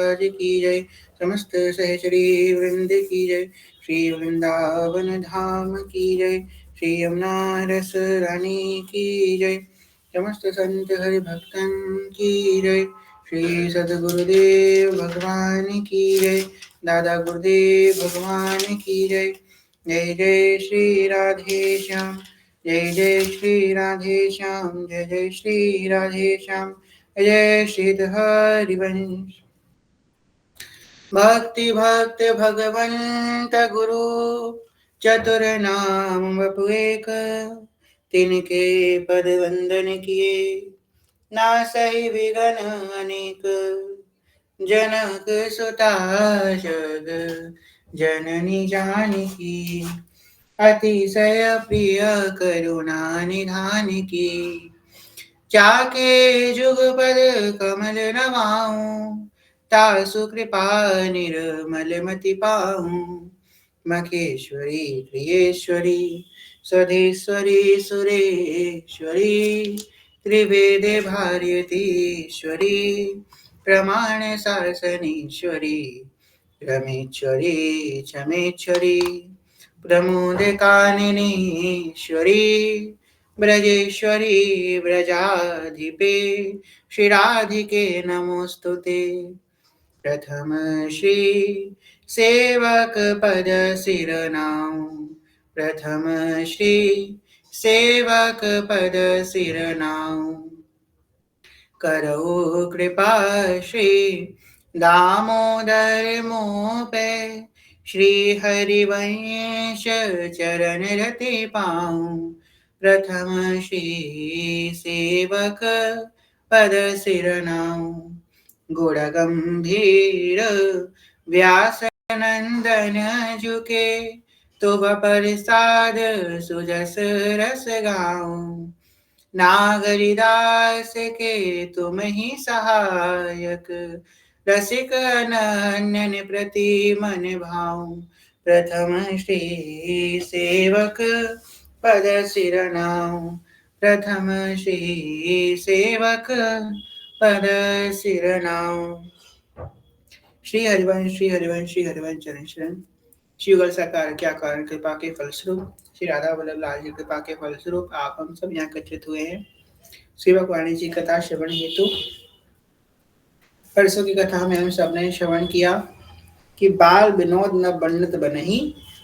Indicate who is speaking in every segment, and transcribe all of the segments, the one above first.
Speaker 1: महाराज की जय। समस्त सहचरी वृंद की जय। श्री वृंदावन धाम की जय। श्री यमुना रस रानी की जय। समस्त संत हरि भक्तन की जय। श्री सद्गुरुदेव भगवान की जय। दादा गुरुदेव भगवान की जय। जय जय श्री राधे श्याम। जय जय श्री राधे श्याम। जय जय श्री राधे श्याम। जय श्री हरिवंश। भक्ति भक्त भगवंत गुरु चतुर नाम वपु एक। तिनके पद वंदन किए नासहि विघ्न अनेक। जनक सुता जग जननी जानकी। अतिशय प्रिय करुणा निधान की। जाके जुगपद कमल नमाऊं। तासु कृपा निर्मल मति पाऊं। मखेश्वरी प्रियेश्वरी स्वधेश्वरी सुरेश्वरी। त्रिवेदे भारतीश्वरी प्रमाण शासनेश्वरी। रमेश्वरी चमेश्वरी प्रमोद काननेश्वरी। ब्रजेश्वरी ब्रजाधिपे श्री राधिके नमोस्तुते। प्रथम श्री सेवक पद सिरनाऊं। प्रथम श्री सेवक पद सिरनाऊं। करो कृपा श्री दामोदर मोह पे। श्री हरिवंश चरण रति पाऊं। प्रथम श्री सेवक पद सिरनाऊं। गुण गंभीर व्यास नंदन जुके। तुम प्रसाद सुजस रस गाऊं। नागरिदास के तुम ही सहायक। रसिक अनन्य प्रति मन भाऊं। प्रथम श्री सेवक पद सिरनाऊं। प्रथम श्री सेवक पद सिरनाऊं। श्री हरिवंश श्री हरिवंश श्री हरिवंश चरण शरण। श्री युगल सरकार के आकार कृपा के फलस्वरूप श्री राधा वल्लभ लाल जी कृपा के फलस्वरूप आप हम सब यहाँ एकत्रित हुए हैं सेवक वाणी जी कथा श्रवण हेतु। परसों की कथा में हम सब ने श्रवण किया कि बाल विनोद न बंडत बनहि।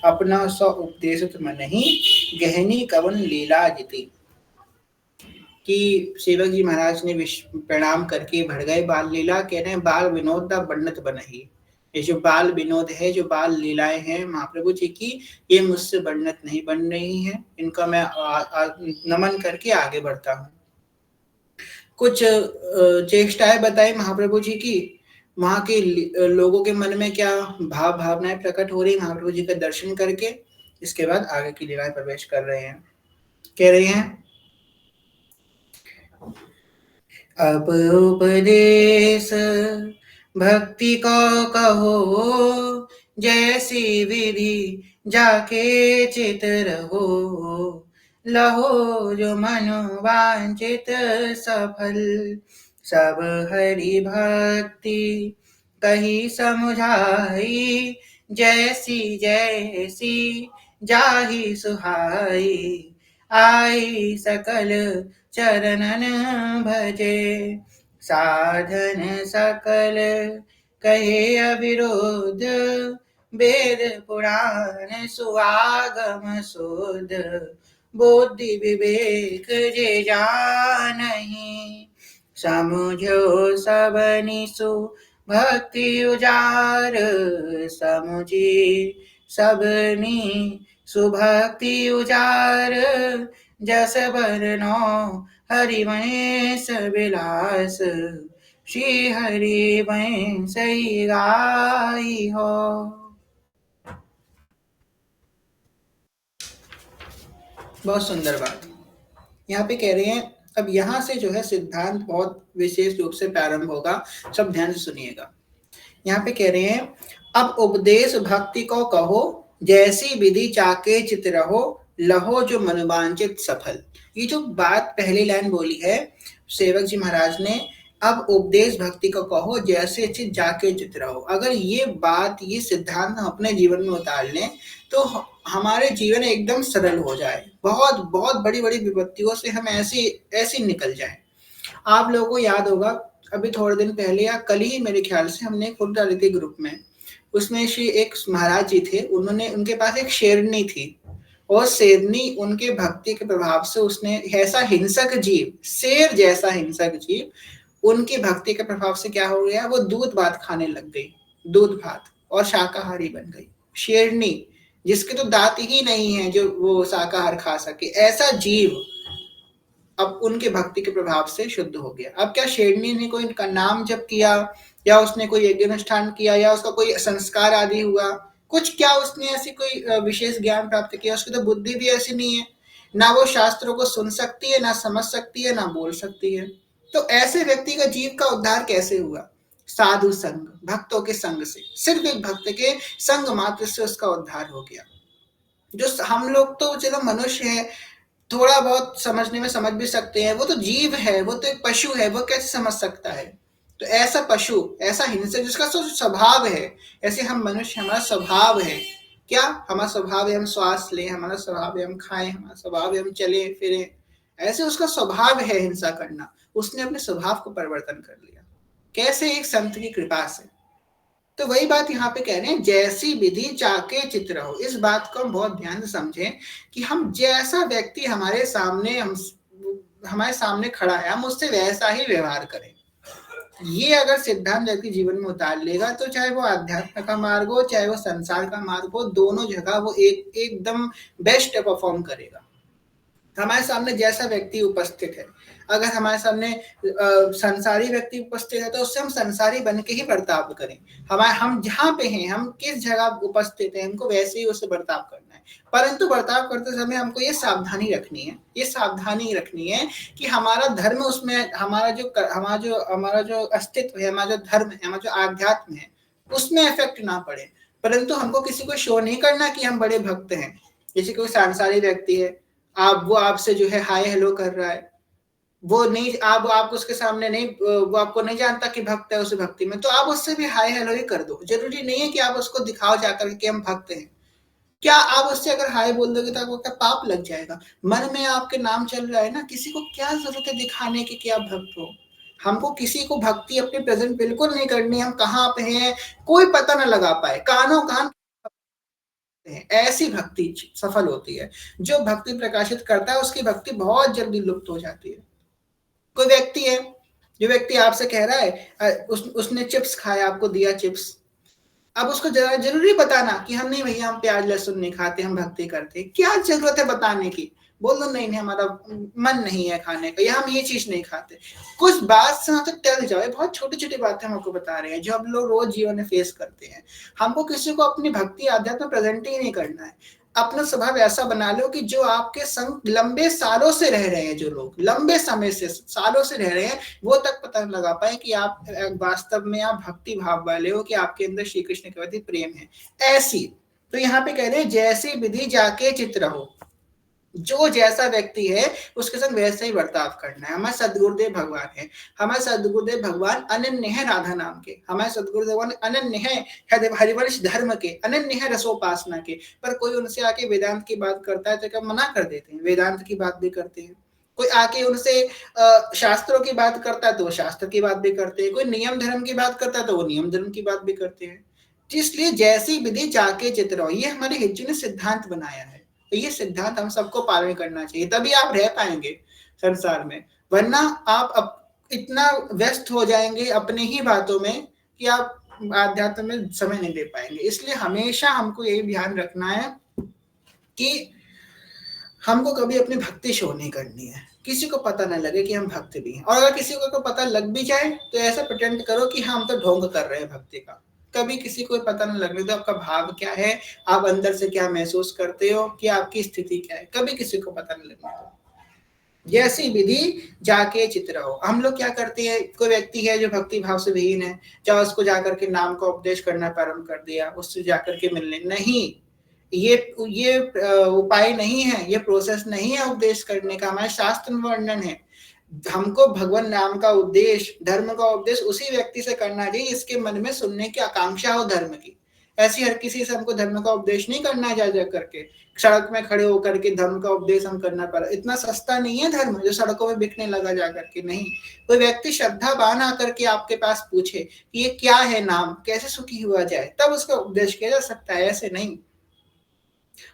Speaker 1: अपना सौ उपदेशत मनहि। गहनी कवन लीला जिति। कि सेवक जी महाराज ने प्रणाम करके भर गए बाल लीला। कह रहे हैं बाल विनोद न बंडत बनहि। ये जो बाल विनोद है जो बाल लीलाएं हैं महाप्रभु जी की ये मुझसे बंडत नहीं बन रही हैं। इनका मैं नमन करके आगे बढ़ता हूँ। कुछ चेष्टाएं बताई महाप्रभु जी की। वहां के लोगों के मन में क्या भाव भावनाएं प्रकट हो रही महाप्रभु जी का दर्शन करके। इसके बाद आगे की लीलाएं प्रवेश कर रहे हैं। कह रहे हैं अब उपदेश भक्ति को कहो। जैसी विधि जाके चित रहो। लहो जो मनो वांछित सफल। सब हरि भक्ति कही समुझाई। जैसी जैसी जाहि सुहाई। आई सकल चरणन भजे। साधन सकल कहे अविरोध। वेद पुराण सुआगम शोध। बुद्धि विवेक जे जानहि। समझो सबनि सु भक्ति उजार। समुझी सबनी सुभक्ति उजार। जस बरनो हरिवंश विलास। श्री हरिवंश गाई हो। बहुत सुंदर बात यहाँ पे कह रहे हैं। अब यहाँ से जो है सिद्धांत बहुत विशेष रूप से प्रारंभ होगा। सब ध्यान से सुनिएगा। यहाँ पे कह रहे हैं अब उपदेश भक्ति को कहो। जैसी विधि चाके चित रहो। लहो जो मनोवांछित सफल। ये जो बात पहली लाइन बोली है सेवक जी महाराज ने अब उपदेश भक्ति को कहो, जैसे चित जाके चित रहो। अगर ये बात, ये सिद्धांत हम अपने जीवन में उतार लें तो हमारे जीवन एकदम सरल हो जाए, बहुत बहुत बड़ी बड़ी विपत्तियों से हम ऐसी ऐसी निकल जाए। आप लोगों को याद होगा, अभी थोड़े दिन पहले या कल ही मेरे ख्याल से हमने एक फोटो डाली थी ग्रुप में, उसमें श्री एक महाराज जी थे, उन्होंने, उनके पास एक शेरनी थी, और शेरनी उनके भक्ति के प्रभाव से, उसने ऐसा हिंसक जीव, शेर जैसा हिंसक जीव, उनकी भक्ति के प्रभाव से क्या हो गया, वो दूध भात खाने लग गई, दूध भात, और शाकाहारी बन गई। शेरनी जिसके तो दांत ही नहीं है जो वो शाकाहार खा सके, ऐसा जीव अब उनके भक्ति के प्रभाव से शुद्ध हो गया। अब क्या शेरनी ने कोई का नाम जप किया, या उसने कोई यज्ञ अनुष्ठान किया, या उसका कोई संस्कार आदि हुआ, कुछ क्या उसने ऐसी कोई विशेष ज्ञान प्राप्त किया? उसकी तो बुद्धि भी ऐसी नहीं है, ना वो शास्त्रों को सुन सकती है, ना समझ सकती है, ना बोल सकती है। तो ऐसे व्यक्ति का जीव का उद्धार कैसे हुआ? साधु संग, भक्तों के संग से, सिर्फ एक भक्त के संग मात्र से उसका उद्धार हो गया। जो हम लोग तो चलो मनुष्य है, थोड़ा बहुत समझने में समझ भी सकते हैं, वो तो जीव है, वो तो एक पशु है, वो कैसे समझ सकता है? तो ऐसा पशु, ऐसा हिंसक जिसका स्वभाव है, ऐसे हम मनुष्य, हमारा स्वभाव है क्या? हमारा स्वभाव है हम श्वास लें, हमारा स्वभाव है हम खाएं, हमारा स्वभाव है हम चले फिरें, ऐसे उसका स्वभाव है हिंसा करना। उसने अपने स्वभाव को परिवर्तन कर लिया, कैसे? एक संत की कृपा से। तो वही बात यहाँ पे कह रहे हैं, जैसी विधि चाके चित रहो। इस बात को हम बहुत ध्यान से समझें कि हम जैसा व्यक्ति हमारे सामने खड़ा है, हम उससे वैसा ही व्यवहार करें। ये अगर सिद्धांत व्यक्ति जीवन में उतार लेगा तो चाहे वो आध्यात्म का मार्ग हो, चाहे वो संसार का मार्ग हो, दोनों जगह वो एकदम बेस्ट परफॉर्म करेगा। हमारे सामने जैसा व्यक्ति उपस्थित है, अगर हमारे सामने संसारी व्यक्ति उपस्थित है तो उससे हम संसारी बन के ही बर्ताव करें। हम जहाँ पे हैं, हम किस जगह उपस्थित हैं, हमको वैसे ही उससे बर्ताव करना है। परंतु बर्ताव करते समय हमको ये सावधानी रखनी है, कि हमारा धर्म, उसमें हमारा जो अस्तित्व है, हमारा जो धर्म है, हमारा जो आध्यात्म है, उसमें इफेक्ट ना पड़े। परंतु हमको किसी को शो नहीं करना कि हम बड़े भक्त हैं। जैसे कोई सांसारिक व्यक्ति है, वो आपसे जो है हाय हेलो कर रहा है, वो नहीं, आप उसके सामने नहीं, वो आपको नहीं जानता कि भक्त है, उस भक्ति में, तो आप उससे भी हाय हेलो ही कर दो। जरूरी नहीं है कि आप उसको दिखाओ जाकर कि हम भक्त हैं। क्या आप उससे अगर हाय बोल दोगे तो आपको क्या पाप लग जाएगा? मन में आपके नाम चल रहा है ना, किसी को क्या जरूरत है दिखाने की कि आप भक्त हो? हमको किसी को भक्ति अपनी प्रेजेंट बिल्कुल नहीं करनी, हम कहाँ पे हैं कोई पता ना लगा पाए, कानों कान ऐसी भक्ति सफल होती है। जो भक्ति प्रकाशित करता है उसकी भक्ति बहुत जल्दी लुप्त हो जाती है। कोई व्यक्ति है, जो व्यक्ति आपसे कह रहा है, उसने चिप्स खाया, आपको दिया चिप्स, अब उसको जरूरी बताना कि हम नहीं भैया, हम प्याज लहसुन नहीं खाते, हम भक्ति करते, क्या जरूरत है बताने की? बोल दो नहीं हमारा मन नहीं है खाने का, या हम ये चीज नहीं खाते। कुछ बात से तो टल जाओ, बहुत छोटी छोटी बातें हम आपको बता रहे हैं जो हम लोग रोज जीवन में फेस करते हैं। हमको किसी को अपनी भक्ति आध्यात्म प्रेजेंट ही नहीं करना है। अपना स्वभाव ऐसा बना लो कि जो आपके संग लंबे सालों से रह रहे हैं, जो लोग लंबे समय से सालों से रह रहे हैं, वो तक पता लगा पाए कि आप वास्तव में आप भक्ति भाव वाले हो, कि आपके अंदर श्री कृष्ण के प्रति प्रेम है। ऐसी, तो यहाँ पे कह रहे हैं जैसी विधि जाके चित रहो। जो जैसा व्यक्ति है उसके संग वैसे ही बर्ताव करना है। हमारे सदगुरुदेव भगवान है, हमारे सदगुरुदेव भगवान अनन्य है राधा नाम के, हमारे सदगुरुदेव भगवान अनन्य है हरिवंश धर्म के, अनन्य है रसोपासना के। पर कोई उनसे आके वेदांत की बात करता है तो क्या मना कर देते हैं? वेदांत की बात भी करते हैं। कोई आके उनसे शास्त्रों की बात करता है तो वो शास्त्र की बात भी करते हैं। कोई नियम धर्म की बात करता है तो वो नियम धर्म की बात भी करते हैं। इसलिए जैसी विधि जाके चित रहो, ये हमारे हिज्जू ने सिद्धांत बनाया है। तो ये सिद्धांत हम सबको पालन करना चाहिए, तभी आप रह पाएंगे संसार में। वरना आप इतना व्यस्त हो जाएंगे अपनी ही बातों में कि आप आध्यात्म में समय नहीं दे पाएंगे। इसलिए हमेशा हमको यही ध्यान रखना है कि हमको कभी अपनी भक्ति शो नहीं करनी है, किसी को पता ना लगे कि हम भक्त भी हैं। और अगर किसी को पता लग भी जाए तो ऐसा प्रिटेंड करो कि हम तो ढोंग कर रहे हैं भक्ति का। कभी किसी को पता ना लगने दो आपका भाव क्या है, आप अंदर से क्या महसूस करते हो, कि आपकी स्थिति क्या है, कभी किसी को पता नहीं लगने दो। जैसी विधि जाके चित रहो। हम लोग क्या करते हैं, कोई व्यक्ति है जो भक्ति भाव से विहीन है, चाहे उसको जाकर के नाम का उपदेश करना प्रारंभ कर दिया, उससे जाकर के मिलने नहीं, ये उपाय नहीं है, ये प्रोसेस नहीं है उपदेश करने का। हमारे शास्त्र में वर्णन है, हमको भगवान नाम का उपदेश, धर्म का उपदेश उसी व्यक्ति से करना चाहिए जिसके मन में सुनने की आकांक्षा हो धर्म की। ऐसी हर किसी से हमको धर्म का उपदेश नहीं करना है जा करके, सड़क में खड़े होकर के धर्म का उपदेश हम करना पड़ा। इतना सस्ता नहीं है धर्म जो सड़कों में बिकने लगा जा करके, नहीं। कोई व्यक्ति श्रद्धावान आकर के आपके पास पूछे कि ये क्या है नाम, कैसे सुखी हुआ जाए, तब उसका उपदेश किया जा सकता है, ऐसे नहीं।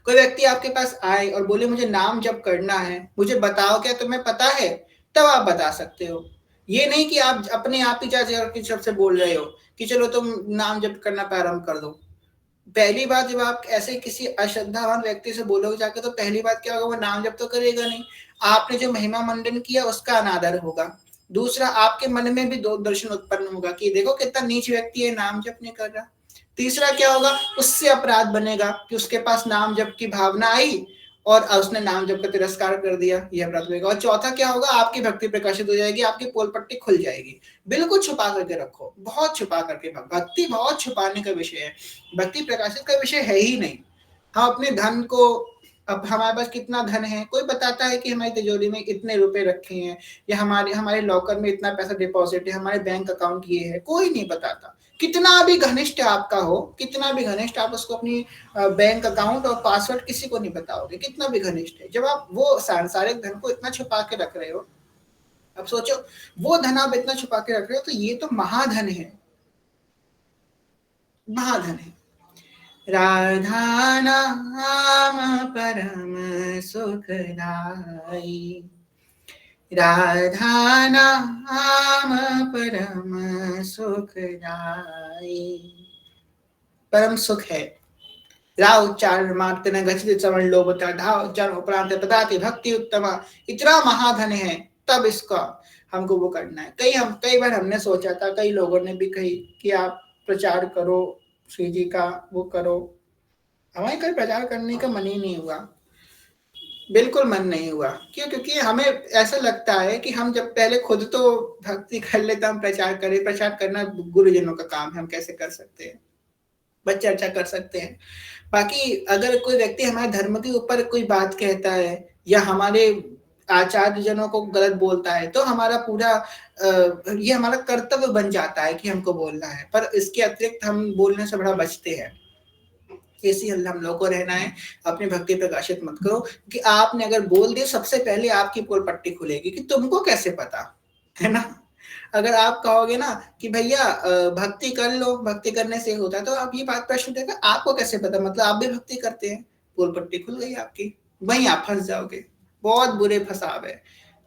Speaker 1: कोई व्यक्ति आपके पास आए और बोले मुझे नाम जप करना है, मुझे बताओ क्या तुम्हें पता है, तब आप बता सकते हो। ये नहीं कि आप अपने आप ही जाकर सबसे बोल रहे हो कि चलो तुम नाम जप करना प्रारंभ कर दो। पहली बात जब आप ऐसे किसी अश्रद्धावान व्यक्ति से बोलोगे जाके, तो पहली बात क्या होगा, वो नाम जप तो करेगा नहीं, आपने जो महिमा मंडन किया उसका अनादर होगा। दूसरा, आपके मन में भी दो दर्शन उत्पन्न होगा कि देखो कितना नीच व्यक्ति है, नाम जप नहीं कर रहा। तीसरा क्या होगा, उससे अपराध बनेगा कि उसके पास नाम जप की भावना आई और उसने नाम जप का तिरस्कार कर दिया, यह अपराध होगा। और चौथा क्या होगा, आपकी भक्ति प्रकाशित हो जाएगी, आपकी पोल पट्टी खुल जाएगी। बिल्कुल छुपा करके रखो, बहुत छुपा करके। भक्ति बहुत छुपाने का विषय है, भक्ति प्रकाशित का विषय है ही नहीं। हम अपने धन को, अब हमारे पास कितना धन है, कोई बताता है कि हमारी तिजोरी में इतने रुपए रखे हैं, या हमारे लॉकर में इतना पैसा डिपॉजिट है, हमारे बैंक अकाउंट ये है, कोई नहीं बताता। कितना भी घनिष्ठ आपका हो, कितना भी घनिष्ठ, आप उसको अपनी बैंक अकाउंट और पासवर्ड किसी को नहीं बताओगे, कितना भी घनिष्ठ है। जब आप वो सांसारिक धन को इतना छुपा के रख रहे हो, अब सोचो वो धन आप इतना छुपा के रख रहे हो, तो ये तो महाधन है, महाधन है। राधा नाम परम सुखदाई, राधा नाम परम सुखदाई, परम सुख है। रा उच्चारण मात्र न गच्छति श्रवण लोभता, धा उच्चारण उपरांत पदाति भक्ति उत्तमा, इतना महाधन है, तब इसका हमको वो करना है। कई बार हमने सोचा था, कई लोगों ने भी कही कि आप प्रचार करो श्री जी का, वो करो। हमारे कल प्रचार करने का मन ही नहीं हुआ, बिल्कुल मन नहीं हुआ। क्यों? क्योंकि हमें ऐसा लगता है कि हम जब पहले खुद तो भक्ति कर ले, हम प्रचार करें। प्रचार करना गुरुजनों का काम है, हम कैसे कर सकते हैं, बस चर्चा कर सकते हैं। बाकी अगर कोई व्यक्ति हमारे धर्म के ऊपर कोई बात कहता है या हमारे आचार्य जनों को गलत बोलता है, तो हमारा पूरा ये हमारा कर्तव्य बन जाता है कि हमको बोलना है, पर इसके अतिरिक्त हम बोलने से बड़ा बचते हैं। इसी हल हम लोग को रहना है, अपनी भक्ति प्रकाशित मत करो कि आपने अगर बोल दिया, सबसे पहले आपकी पोल पट्टी खुलेगी कि तुमको कैसे पता, है ना। अगर आप कहोगे ना कि भैया भक्ति कर लो, भक्ति करने से होता है, तो आप ये बात प्रश्न उठेगा, आपको कैसे पता, मतलब आप भी भक्ति करते हैं, पोल पट्टी खुल गई आपकी, वहीं आप फंस जाओगे, बहुत बुरे फंसाव है।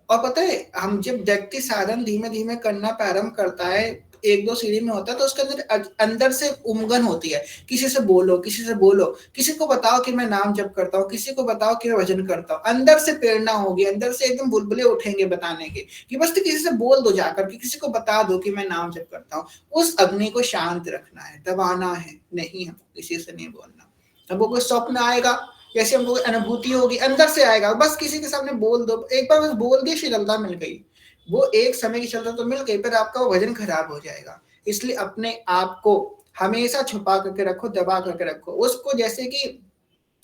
Speaker 1: और पता है, हम जब व्यक्ति साधन धीमे धीमे करना प्रारंभ करता है, एक दो सीढ़ी में होता है, तो उसके अंदर अंदर से उमगन होती है, किसी से बोलो, किसी से बोलो, किसी को बताओ कि मैं नाम जप करता हूँ, किसी को बताओ कि मैं भजन करता हूँ। अंदर से प्रेरणा होगी, अंदर से एकदम बुलबुले उठेंगे बताने के कि बस तो किसी से बोल दो जाकर कि किसी को बता दो कि मैं नाम जप करता हूँ। उस अग्नि को शांत रखना है, दबाना है नहीं, हमको किसी से नहीं बोलना। हमको कोई स्वप्न आएगा, जैसे हमको अनुभूति होगी, अंदर से आएगा, बस किसी के सामने बोल दो, एक बार बस बोल दी, शीतलता मिल गई। वो एक समय की शीतलता तो मिल गई, पर आपका वो भजन खराब हो जाएगा। इसलिए अपने आप को हमेशा छुपा करके रखो, दबा करके रखो उसको। जैसे कि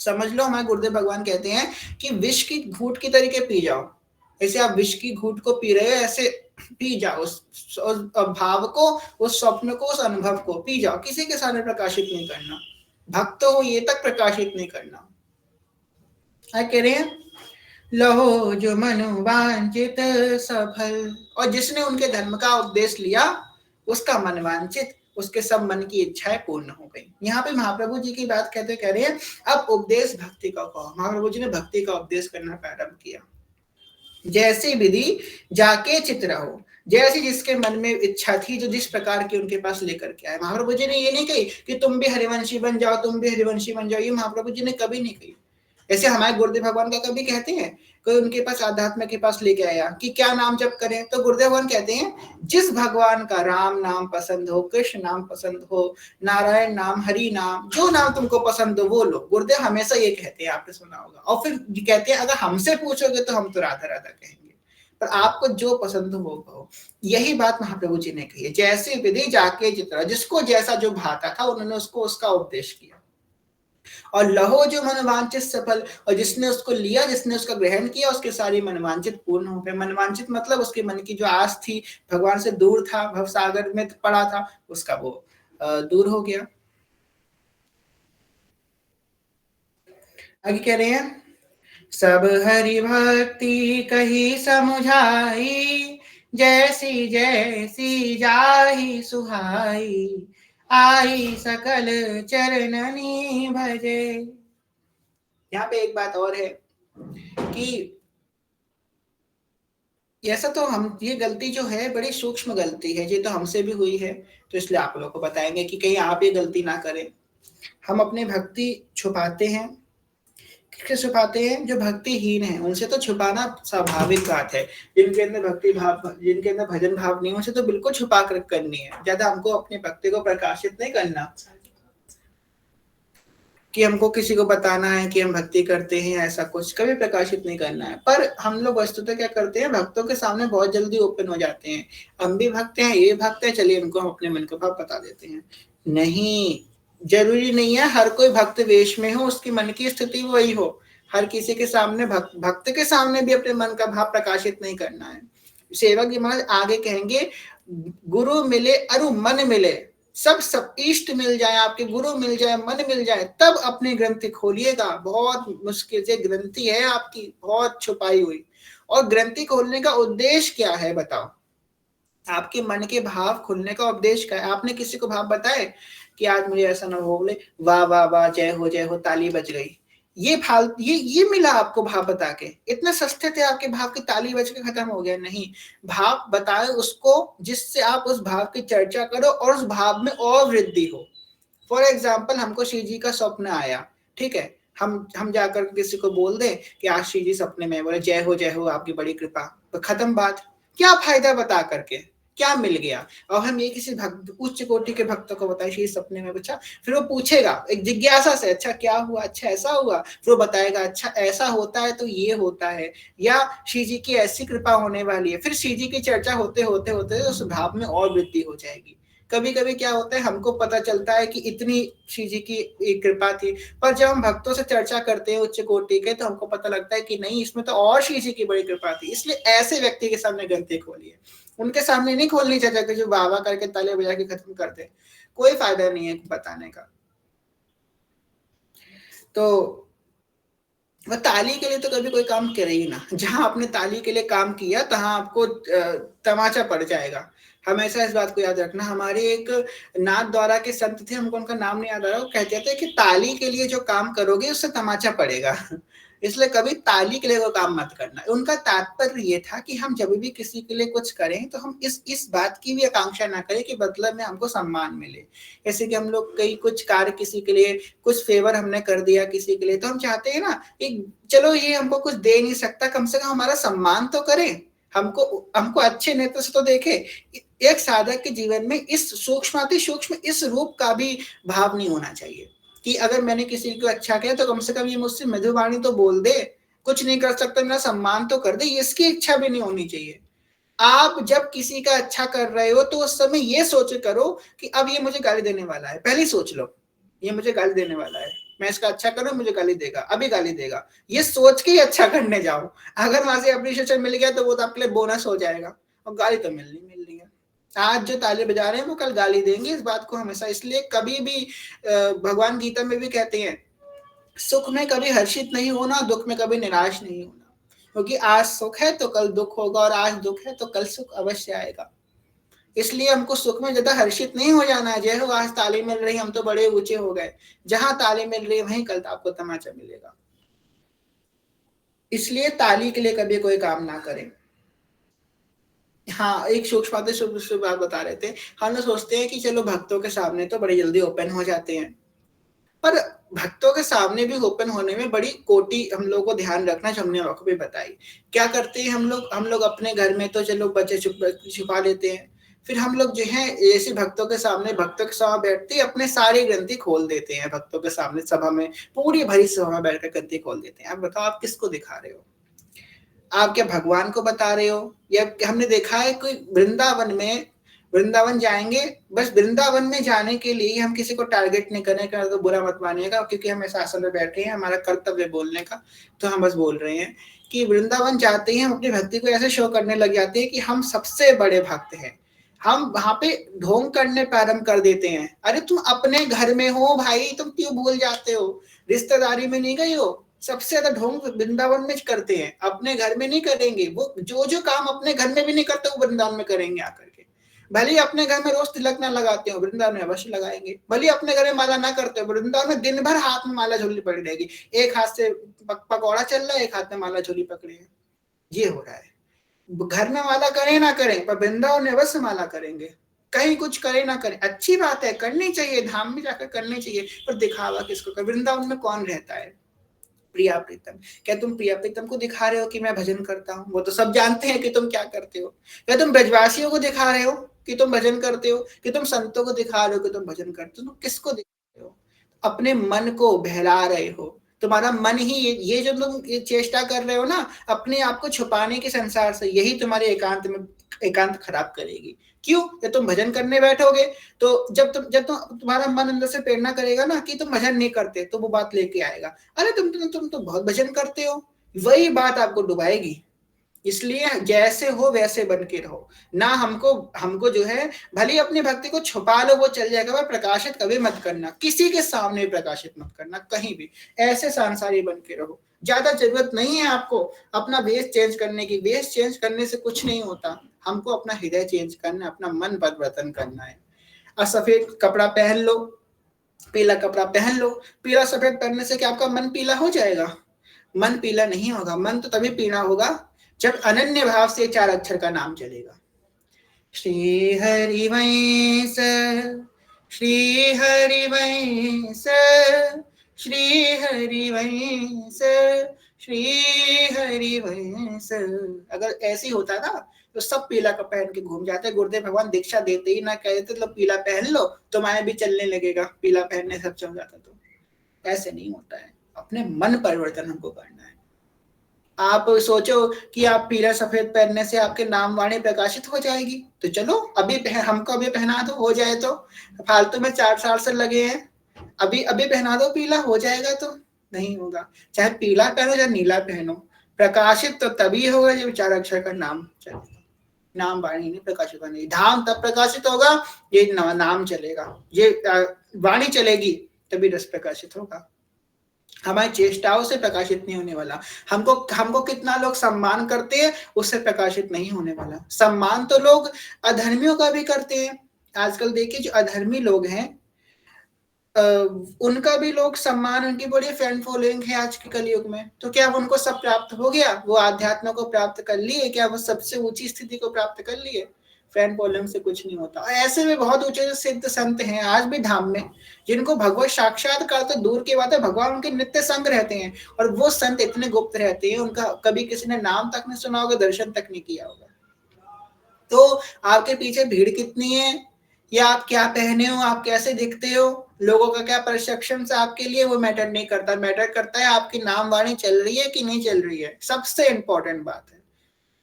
Speaker 1: समझ लो, हमारे गुरुदेव भगवान कहते हैं कि विष की घूंट की तरीके पी जाओ। ऐसे आप विष की घूंट को पी रहे हो, ऐसे पी जाओ उस भाव को, उस स्वप्न को, उस अनुभव को पी जाओ। किसी के सामने प्रकाशित नहीं करना, भक्त हो ये तक प्रकाशित नहीं करना। कह रहे हैं, लहो जो मनोवांचित सफल, और जिसने उनके धर्म का उपदेश लिया उसका मन वांचित, उसके सब मन की इच्छाएं पूर्ण हो गई। यहाँ पे महाप्रभु जी की बात कहते कह रहे हैं, अब उपदेश भक्ति का कहो। महाप्रभु जी ने भक्ति का उपदेश करना प्रारंभ किया। जैसी विधि जाके चित रहो, जैसी जिसके मन में इच्छा थी, जो जिस प्रकार की उनके पास लेकर के आए। महाप्रभु जी ने ये नहीं कही कि तुम भी हरिवंशी बन जाओ, तुम भी हरिवंशी बन जाओ, ये महाप्रभु जी ने कभी नहीं कही। ऐसे हमारे गुरुदेव भगवान का कभी कहते हैं, कोई उनके पास आध्यात्म के पास लेके आया कि क्या नाम जप करें, तो गुरुदेव भगवान कहते हैं जिस भगवान का राम नाम पसंद हो, कृष्ण नाम पसंद हो, नारायण नाम, हरि नाम, जो नाम तुमको पसंद हो वो लो। गुरुदेव हमेशा ये कहते हैं, आपने सुना होगा। और फिर कहते हैं अगर हमसे पूछोगे तो हम तो राधा राधा कहेंगे, पर आपको जो पसंद हो वो कहो। यही बात महाप्रभु जी ने कही है, जैसी विधि जाके चित्रा, जिसको जैसा जो भाता था उन्होंने उसको उसका उपदेश किया। और लहो जो मनवांछित सफल, और जिसने उसको लिया, जिसने उसका ग्रहण किया, उसके सारी मनवांछित पूर्ण हो गए। मनवांछित मतलब उसके मन की जो आस थी, भगवान से दूर था, भव सागर में पड़ा था, उसका वो दूर हो गया। आगे कह रहे हैं, सब हरि भक्ति कही समुझाई, जैसी जैसी जाहि सुहाई, आई सकल चरणनी भजे। यहाँ पे एक बात और है कि ऐसा तो हम, ये गलती जो है बड़ी सूक्ष्म गलती है, ये तो हमसे भी हुई है, तो इसलिए आप लोगों को बताएंगे कि कहीं आप ये गलती ना करें। हम अपनी भक्ति छुपाते हैं। किससे छुपाते हैं? जो भक्तिहीन है उनसे तो छुपाना स्वाभाविक बात है। जिनके अंदर भक्ति भाव, जिनके अंदर भजन भाव नहीं, उनसे तो बिल्कुल छुपा कर करनी है। ज्यादा हमको अपनी भक्ति को प्रकाशित नहीं करना कि हमको किसी को बताना है कि हम भक्ति करते हैं, ऐसा कुछ कभी प्रकाशित नहीं करना है। पर हम लोग वस्तुतः क्या करते हैं, भक्तों के सामने बहुत जल्दी ओपन हो जाते हैं। हम भी भक्त हैं, ये भक्त है, चलिए इनको हम अपने मन का भाव बता देते हैं। नहीं, जरूरी नहीं है हर कोई भक्त वेश में हो, उसकी मन की स्थिति वही हो। हर किसी के सामने भक्त के सामने भी अपने मन का भाव प्रकाशित नहीं करना है। सेवक जी महाराज आगे कहेंगे, गुरु मिले अरु मन मिले, सब इष्ट मिल जाए, आपके गुरु मिल जाए, मन मिल जाए, तब अपनी ग्रंथि खोलिएगा। बहुत मुश्किल से ग्रंथि है आपकी, बहुत छुपाई हुई। और ग्रंथि खोलने का उद्देश्य क्या है बताओ? आपके मन के भाव खुलने का उद्देश्य क्या है? आपने किसी को भाव बताए कि आज मुझे ऐसा ना हो, बोले वाह वाह वाह, जय हो, ताली बज गई। ये फाल ये मिला आपको भाव बता के? इतने सस्ते थे आपके भाव की, ताली बज के खत्म हो गया? नहीं, भाव बताए उसको जिससे आप उस भाव की चर्चा करो और उस भाव में और वृद्धि हो। फॉर एग्जाम्पल, हमको श्री जी का स्वप्न आया, ठीक है, हम जाकर किसी को बोल दें कि आज श्री जी सपने में, बोले जय हो आपकी बड़ी कृपा, तो खत्म बात। क्या फायदा बता करके? क्या मिल गया? और हम ये किसी भक्त, उच्च कोटि के भक्तों को बताए श्री सपने में, बच्चा, फिर वो पूछेगा एक जिज्ञासा से, अच्छा क्या हुआ, अच्छा ऐसा हुआ, फिर वो बताएगा अच्छा ऐसा होता है तो ये होता है, या श्री जी की ऐसी कृपा होने वाली है। फिर श्री जी की चर्चा होते होते होते उस भाव में और वृद्धि हो जाएगी। कभी कभी क्या होता है, हमको पता चलता है कि इतनी श्री जी की कृपा थी, पर जब हम भक्तों से चर्चा करते हैं उच्च कोटि के, तो हमको पता लगता है कि नहीं, इसमें तो और श्री जी की बड़ी कृपा थी। इसलिए ऐसे व्यक्ति के सामने ग्रंथि खोलिए, उनके सामने नहीं खोलनी चाहिए जो बाबा करके ताले बजा के खत्म कर दे। कोई फायदा नहीं है बताने का। तो वह ताली के लिए तो कभी कोई काम करे ही ना। जहां आपने ताली के लिए काम किया, तहां आपको तमाचा पड़ जाएगा। हमेशा इस बात को याद रखना। हमारे एक नाथ द्वारा के संत थे, हमको उनका नाम नहीं याद आ रहा, वो कहते थे कि ताली के लिए जो काम करोगे उससे तमाचा पड़ेगा। इसलिए कभी ताली के लिए वो काम मत करना। उनका तात्पर्य ये था कि हम जब भी किसी के लिए कुछ करें तो हम इस बात की भी आकांक्षा ना करें कि बदले में हमको सम्मान मिले। जैसे कि हम लोग कई कुछ कार्य किसी के लिए, कुछ फेवर हमने कर दिया किसी के लिए, तो हम चाहते हैं ना, एक चलो ये हमको कुछ दे नहीं सकता, कम से कम हमारा सम्मान तो करे, हमको हमको अच्छे नेत्र से तो देखे। एक साधक के जीवन में इस सूक्ष्म सूक्ष्म इस रूप का भी भाव नहीं होना चाहिए कि अगर मैंने किसी को अच्छा किया तो कम से कम ये मुझसे मधुवाणी तो बोल दे, कुछ नहीं कर सकता मेरा सम्मान तो कर दे, इसकी इच्छा भी नहीं होनी चाहिए। आप जब किसी का अच्छा कर रहे हो तो उस समय ये सोच करो कि अब ये मुझे गाली देने वाला है। पहले सोच लो, ये मुझे गाली देने वाला है, मैं इसका अच्छा करूं, मुझे गाली देगा, अभी गाली देगा, ये सोच के ही अच्छा करने जाओ। अगर वहां से अप्रिशिएशन मिल गया तो वो तो आपके लिए बोनस हो जाएगा, और गाली तो मिलनी है। आज जो ताली बजा रहे हैं वो कल गाली देंगे, इस बात को हमेशा, इसलिए कभी भी भगवान गीता में भी कहते हैं, सुख में कभी हर्षित नहीं होना, दुख में कभी निराश नहीं होना, क्योंकि आज सुख है तो कल दुख होगा, और आज दुख है तो कल सुख अवश्य आएगा। इसलिए हमको सुख में ज्यादा हर्षित नहीं हो जाना है। जय हो, आज ताली मिल रही, हम तो बड़े ऊंचे हो गए। जहां ताली मिल रही है वहीं कल आपको तमाचा मिलेगा। इसलिए ताली के लिए कभी कोई काम ना करें। हाँ, एक सूक्ष्म बात बता रहे थे। हम लोग सोचते हैं कि चलो भक्तों के सामने तो बड़ी जल्दी ओपन हो जाते हैं, पर भक्तों के सामने भी ओपन होने में बड़ी कोटि हम लोगों को ध्यान रखना, जो हमने आपको भी बताई। क्या करते हैं हम लोग अपने घर में तो चलो बच्चे छुपा लेते हैं, फिर हम लोग जो है ऐसे भक्तों के सामने बैठते ही अपने सारी ग्रंथि खोल देते हैं। भक्तों के सामने सभा में, पूरी भरी सभा में बैठकर ग्रंथि खोल देते हैं। आप बताओ, आप किसको दिखा रहे हो? आप क्या भगवान को बता रहे हो? या हमने देखा है कोई वृंदावन में वृंदावन जाएंगे, बस वृंदावन में जाने के लिए हम किसी को टारगेट नहीं करने का, तो बुरा मत मानिएगा, क्योंकि हम ऐसे आसन में बैठे हैं, हमारा कर्तव्य बोलने का, तो हम बस बोल रहे हैं कि वृंदावन जाते ही हम अपनी भक्ति को ऐसे शो करने लग जाते हैं कि हम सबसे बड़े भक्त हैं। हम वहां पे ढोंग करने प्रारंभ कर देते हैं। अरे तुम अपने घर में हो भाई, तुम क्यों भूल जाते हो? रिश्तेदारी में नहीं गए हो? सबसे ज्यादा ढोंग वृंदावन में करते हैं, अपने घर में नहीं करेंगे। वो जो काम अपने घर में भी नहीं करते वो वृंदावन में करेंगे आकर के। भले ही अपने घर में रोज तिलक ना लगाते हो, वृंदावन में अवश्य लगाएंगे। भले ही अपने घर में माला ना करते हो, वृंदावन में दिन भर हाथ में माला झोली पड़ी रहेगी। एक हाथ से पकौड़ा चल रहा है, एक हाथ में माला झोली पकड़े है। ये हो रहा है। घर में माला करें ना करें, पर वृंदावन में अवश्य माला करेंगे। कहीं कुछ करे ना करे, अच्छी बात है, करनी चाहिए, धाम में जाकर करनी चाहिए, पर दिखावा किसको कर? वृंदावन में कौन रहता है? प्रिया प्रीतम। क्या तुम प्रिया प्रीतम को दिखा रहे हो कि मैं भजन करता हूँ? वो तो सब जानते हैं कि तुम क्या करते हो। क्या तुम ब्रजवासियों को दिखा रहे हो कि तुम भजन करते हो, कि तुम संतों को दिखा रहे हो कि तुम भजन करते हो? तुम किसको दिखा रहे हो? अपने मन को बहला रहे हो। तुम्हारा मन ही ये जो तुम ये चेष्टा कर रहे हो ना, अपने आप को छुपाने के संसार से, यही तुम्हारे एकांत खराब करेगी। क्यों? जब तुम भजन करने बैठोगे, तो जब तुम्हारा मन अंदर से प्रेरणा करेगा ना कि तुम भजन नहीं करते, तो वो बात लेके आएगा, अरे तुम तो बहुत भजन करते हो। वही बात आपको डुबाएगी। इसलिए जैसे हो वैसे बन के रहो ना। हमको जो है, भले अपनी भक्ति को छुपा लो, वो चल जाएगा, पर प्रकाशित कभी मत करना, किसी के सामने प्रकाशित मत करना कहीं भी। ऐसे सांसारी बन के रहो। ज्यादा जरूरत नहीं है आपको अपना वेश चेंज करने की। वेश चेंज करने से कुछ नहीं होता। हमको अपना हृदय चेंज करना है, अपना मन परिवर्तन करना है। और सफेद कपड़ा पहन लो, पीला कपड़ा पहन लो। पीला सफेद पहनने से क्या आपका मन पीला हो जाएगा? मन पीला नहीं होगा। मन तो तभी पीला होगा जब अनन्य भाव से 4 अक्षर का नाम चलेगा। श्री हरि वंश, श्री हरि वंश, श्री हरि वंश, श्री हरि वंश। अगर ऐसी होता ना, तो सब पीला का पहन के घूम जाते। गुरुदेव भगवान दीक्षा देते ही ना कहते तो पीला पहन लो, तुम्हारे भी चलने लगेगा, पीला पहनने सब चल जाता। तो ऐसे नहीं होता है। अपने मन परिवर्तन हमको करना है। आप सोचो कि आप पीला सफेद पहनने से आपके नाम वाणी प्रकाशित हो जाएगी, तो चलो अभी हमको अभी पहना दो, हो जाए तो। फालतू में 4 साल से लगे हैं, अभी पहना दो, पीला हो जाएगा। तो नहीं होगा। चाहे पीला पहनो चाहे नीला पहनो, प्रकाशित तो तभी होगा जब 4 अक्षर का नाम चलेगा। नाम वाणी नहीं प्रकाशित होगा, नहीं धाम तब प्रकाशित होगा, ये नाम चलेगा, ये वाणी चलेगी तभी रस प्रकाशित होगा। हमारी चेष्टाओं से प्रकाशित नहीं होने वाला। हमको कितना लोग सम्मान करते हैं, उससे प्रकाशित नहीं होने वाला। सम्मान तो लोग अधर्मियों का भी करते हैं। आजकल देखिए जो अधर्मी लोग हैं, उनका भी लोग सम्मान, उनकी बड़ी फैन फॉलोइंग है आज के कलयुग में। तो क्या उनको सब प्राप्त हो गया? वो आध्यात्म को प्राप्त कर लिए क्या? वो सबसे ऊंची स्थिति को प्राप्त कर लिए? फैन फॉलोइंग से कुछ नहीं होता। ऐसे में बहुत ऊंचे सिद्ध संत हैं आज भी धाम में, जिनको भगवत साक्षात्कार तो दूर की बात है, भगवान उनके नित्य संग रहते हैं। और वो संत इतने गुप्त रहते हैं, उनका कभी किसी ने नाम तक नहीं सुना होगा, दर्शन तक नहीं किया होगा। तो आपके पीछे भीड़ कितनी है, या आप क्या पहने हो, आप कैसे दिखते हो, लोगों का क्या परसेप्शन है आपके लिए, वो मैटर नहीं करता। मैटर करता है आपकी नाम वाणी चल रही है कि नहीं चल रही है। सबसे इंपॉर्टेंट बात है।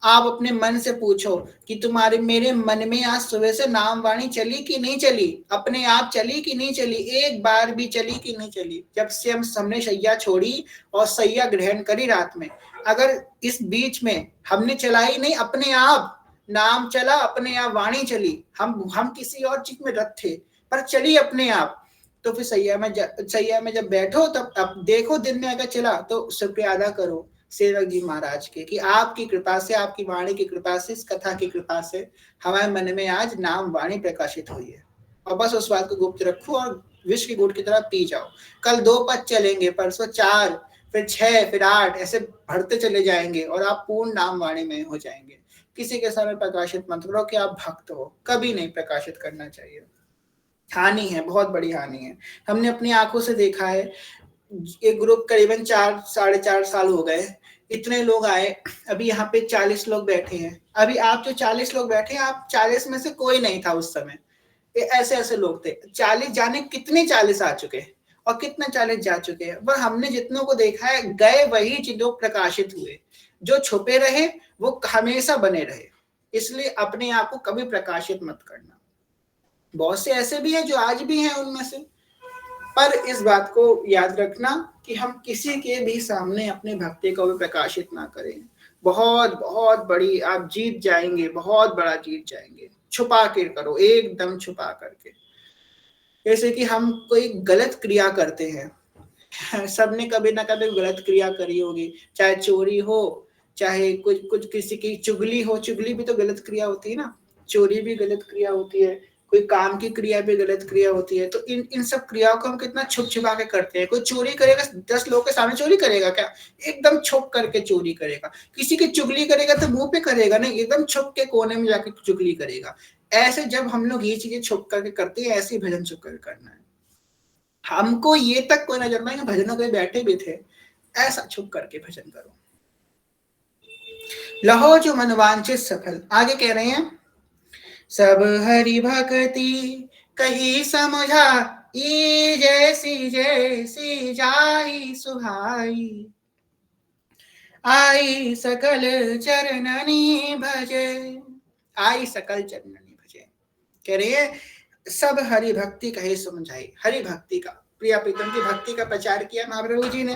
Speaker 1: आप अपने मन से पूछो कि तुम्हारे मेरे मन में आज सुबह से नाम वाणी चली कि नहीं चली? अपने आप चली कि नहीं चली? एक बार भी चली कि नहीं चली? जब से हमने शैया छोड़ी और शैया ग्रहण करी रात में, अगर इस बीच में हमने चलाई नहीं, अपने आप नाम चला, अपने आप वाणी चली, हम किसी और चीज में रत थे, पर चली अपने आप। तो फिर सैया में जब बैठो, तब अब देखो दिन में अगर चला तो शुक्रिया अदा करो सेवक जी महाराज के, कि आपकी कृपा से, आपकी वाणी की कृपा से, इस कथा की कृपा से हमारे मन में आज नाम वाणी प्रकाशित हुई है। और बस उस बात को गुप्त रखो और विश्व की गुड़ की तरह पी जाओ। कल 2 पद चलेंगे, परसों 4, फिर 6, फिर 8, ऐसे बढ़ते चले जाएंगे और आप पूर्ण नाम वाणी में हो जाएंगे। किसी के सामने प्रकाशित मत करो कि आप भक्त हो, कभी नहीं प्रकाशित करना चाहिए। हानि है, बहुत बड़ी हानि है। हमने अपनी आंखों से देखा है। एक ग्रुप करीबन 4-4.5 साल हो गए, इतने लोग आए, अभी यहाँ पे 40 लोग बैठे हैं। अभी आप जो 40 लोग बैठे हैं, आप 40 में से कोई नहीं था उस समय। ऐसे लोग थे। 40 जाने कितने 40 आ चुके हैं और कितने 40 जा चुके हैं। पर हमने जितनों को देखा है, गए वही जो प्रकाशित हुए। जो छुपे रहे वो हमेशा बने रहे। इसलिए अपने आप को कभी प्रकाशित मत करना। बहुत से ऐसे भी हैं जो आज भी हैं उनमें से। पर इस बात को याद रखना कि हम किसी के भी सामने अपनी भक्ति को भी प्रकाशित ना करें। बहुत बहुत बड़ी आप जीत जाएंगे, बहुत बड़ा जीत जाएंगे। छुपा के करो, एकदम छुपा करके। जैसे कि हम कोई गलत क्रिया करते हैं, सबने कभी ना कभी गलत क्रिया करी होगी, चाहे चोरी हो, चाहे कुछ कुछ किसी की चुगली हो। चुगली भी तो गलत क्रिया होती है ना, चोरी भी गलत क्रिया होती है, कोई काम की क्रिया भी गलत क्रिया होती है। तो इन इन सब क्रियाओं को हम कितना छुप छुपा के करते हैं। कोई चोरी करेगा 10 लोगों के सामने चोरी करेगा क्या? एकदम छुप करके चोरी करेगा। किसी की चुगली करेगा तो मुंह पे करेगा नहीं, एकदम छुप के कोने में जाके चुगली करेगा। ऐसे जब हम लोग ये चीजें छुप करके करते हैं, ऐसे भजन छुप कर करना है। हमको ये तक कोई नजर नहीं, भजनों के बैठे भी थे, ऐसा छुप करके भजन करो। लहो जो मनवांचित सफल। आगे कह रहे हैं, सब हरि भक्ति कही समझा, ई जैसी जैसी जाई सुहाई, आई सकल चरणनी भजे। आई सकल चरणनी भजे, कह रहे हैं सब हरि भक्ति कहे समझाई। हरि भक्ति का, प्रिया प्रीतम की भक्ति का प्रचार किया महाप्रभु जी ने,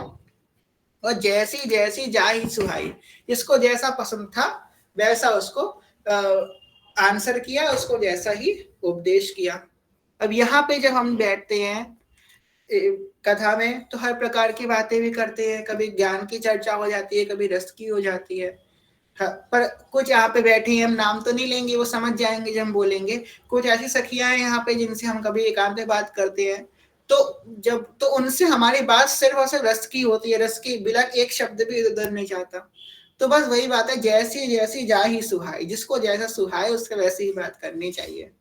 Speaker 1: और जैसी जैसी जाहि सुहाई, जिसको जैसा पसंद था वैसा उसको आंसर किया, उसको जैसा ही उपदेश किया। अब यहाँ पे जब हम बैठते हैं कथा में, तो हर प्रकार की बातें भी करते हैं। कभी ज्ञान की चर्चा हो जाती है, कभी रस की हो जाती है। पर कुछ यहाँ पे बैठे हैं, हम नाम तो नहीं लेंगे, वो समझ जाएंगे जब हम बोलेंगे। कुछ ऐसी सखियां हैं यहाँ पे जिनसे हम कभी एकांत में बात करते हैं, तो उनसे हमारी बात सिर्फ और सिर्फ रस की होती है, रस की, बिना एक शब्द भी इधर नहीं जाता। तो बस वही बात है, जैसी जैसी जा ही सुहाई, जिसको जैसा सुहाए उसके वैसे ही बात करनी चाहिए।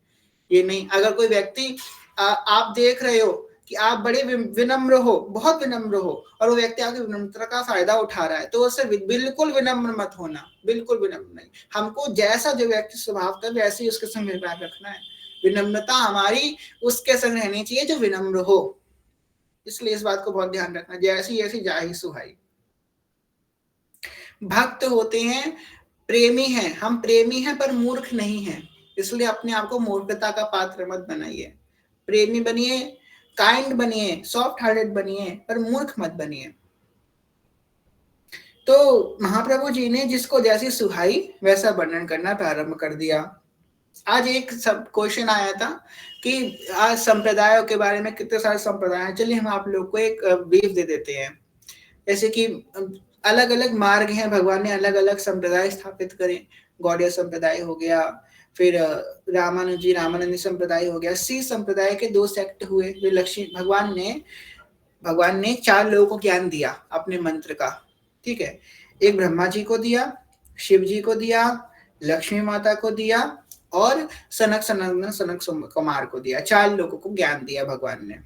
Speaker 1: ये नहीं, अगर कोई व्यक्ति आप देख रहे हो कि आप बड़े विनम्र हो, बहुत विनम्र हो, और वो व्यक्ति आपकी विनम्रता का फायदा उठा रहा है, तो उससे बिल्कुल विनम्र मत होना, बिल्कुल विनम्र नहीं। हमको जैसा जो व्यक्ति स्वभाव का वैसे ही उसके संग व्यवहार रखना है। विनम्रता हमारी उसके संग रहनी चाहिए जो विनम्र हो। इसलिए इस बात को बहुत ध्यान रखना, जैसी जैसी जाहि सुहाई। भक्त होते हैं, प्रेमी हैं, हम प्रेमी हैं पर मूर्ख नहीं हैं, इसलिए अपने आप को मूर्खता का पात्र मत बनाइए। प्रेमी बनिए, काइंड बनिए, सॉफ्ट हार्टेड बनिए, पर मूर्ख मत बनिए। तो महाप्रभु जी ने जिसको जैसी सुहाई वैसा वर्णन करना प्रारंभ कर दिया। आज एक सब क्वेश्चन आया था कि आज संप्रदायों के बारे में कितने सारे संप्रदाय हैं। चलिए हम आप लोग को एक ब्रीफ दे देते हैं। जैसे कि अलग अलग मार्ग हैं, भगवान ने अलग अलग संप्रदाय स्थापित करे। गौड़ीय संप्रदाय हो गया, फिर रामानुजी रामानंदी संप्रदाय हो गया। सी संप्रदाय के 2 सेक्ट हुए। वे लक्ष्मी भगवान ने 4 लोगों को ज्ञान दिया अपने मंत्र का, ठीक है। एक ब्रह्मा जी को दिया, शिव जी को दिया, लक्ष्मी माता को दिया, और सनक कुमार को दिया। 4 लोगों को ज्ञान दिया भगवान ने।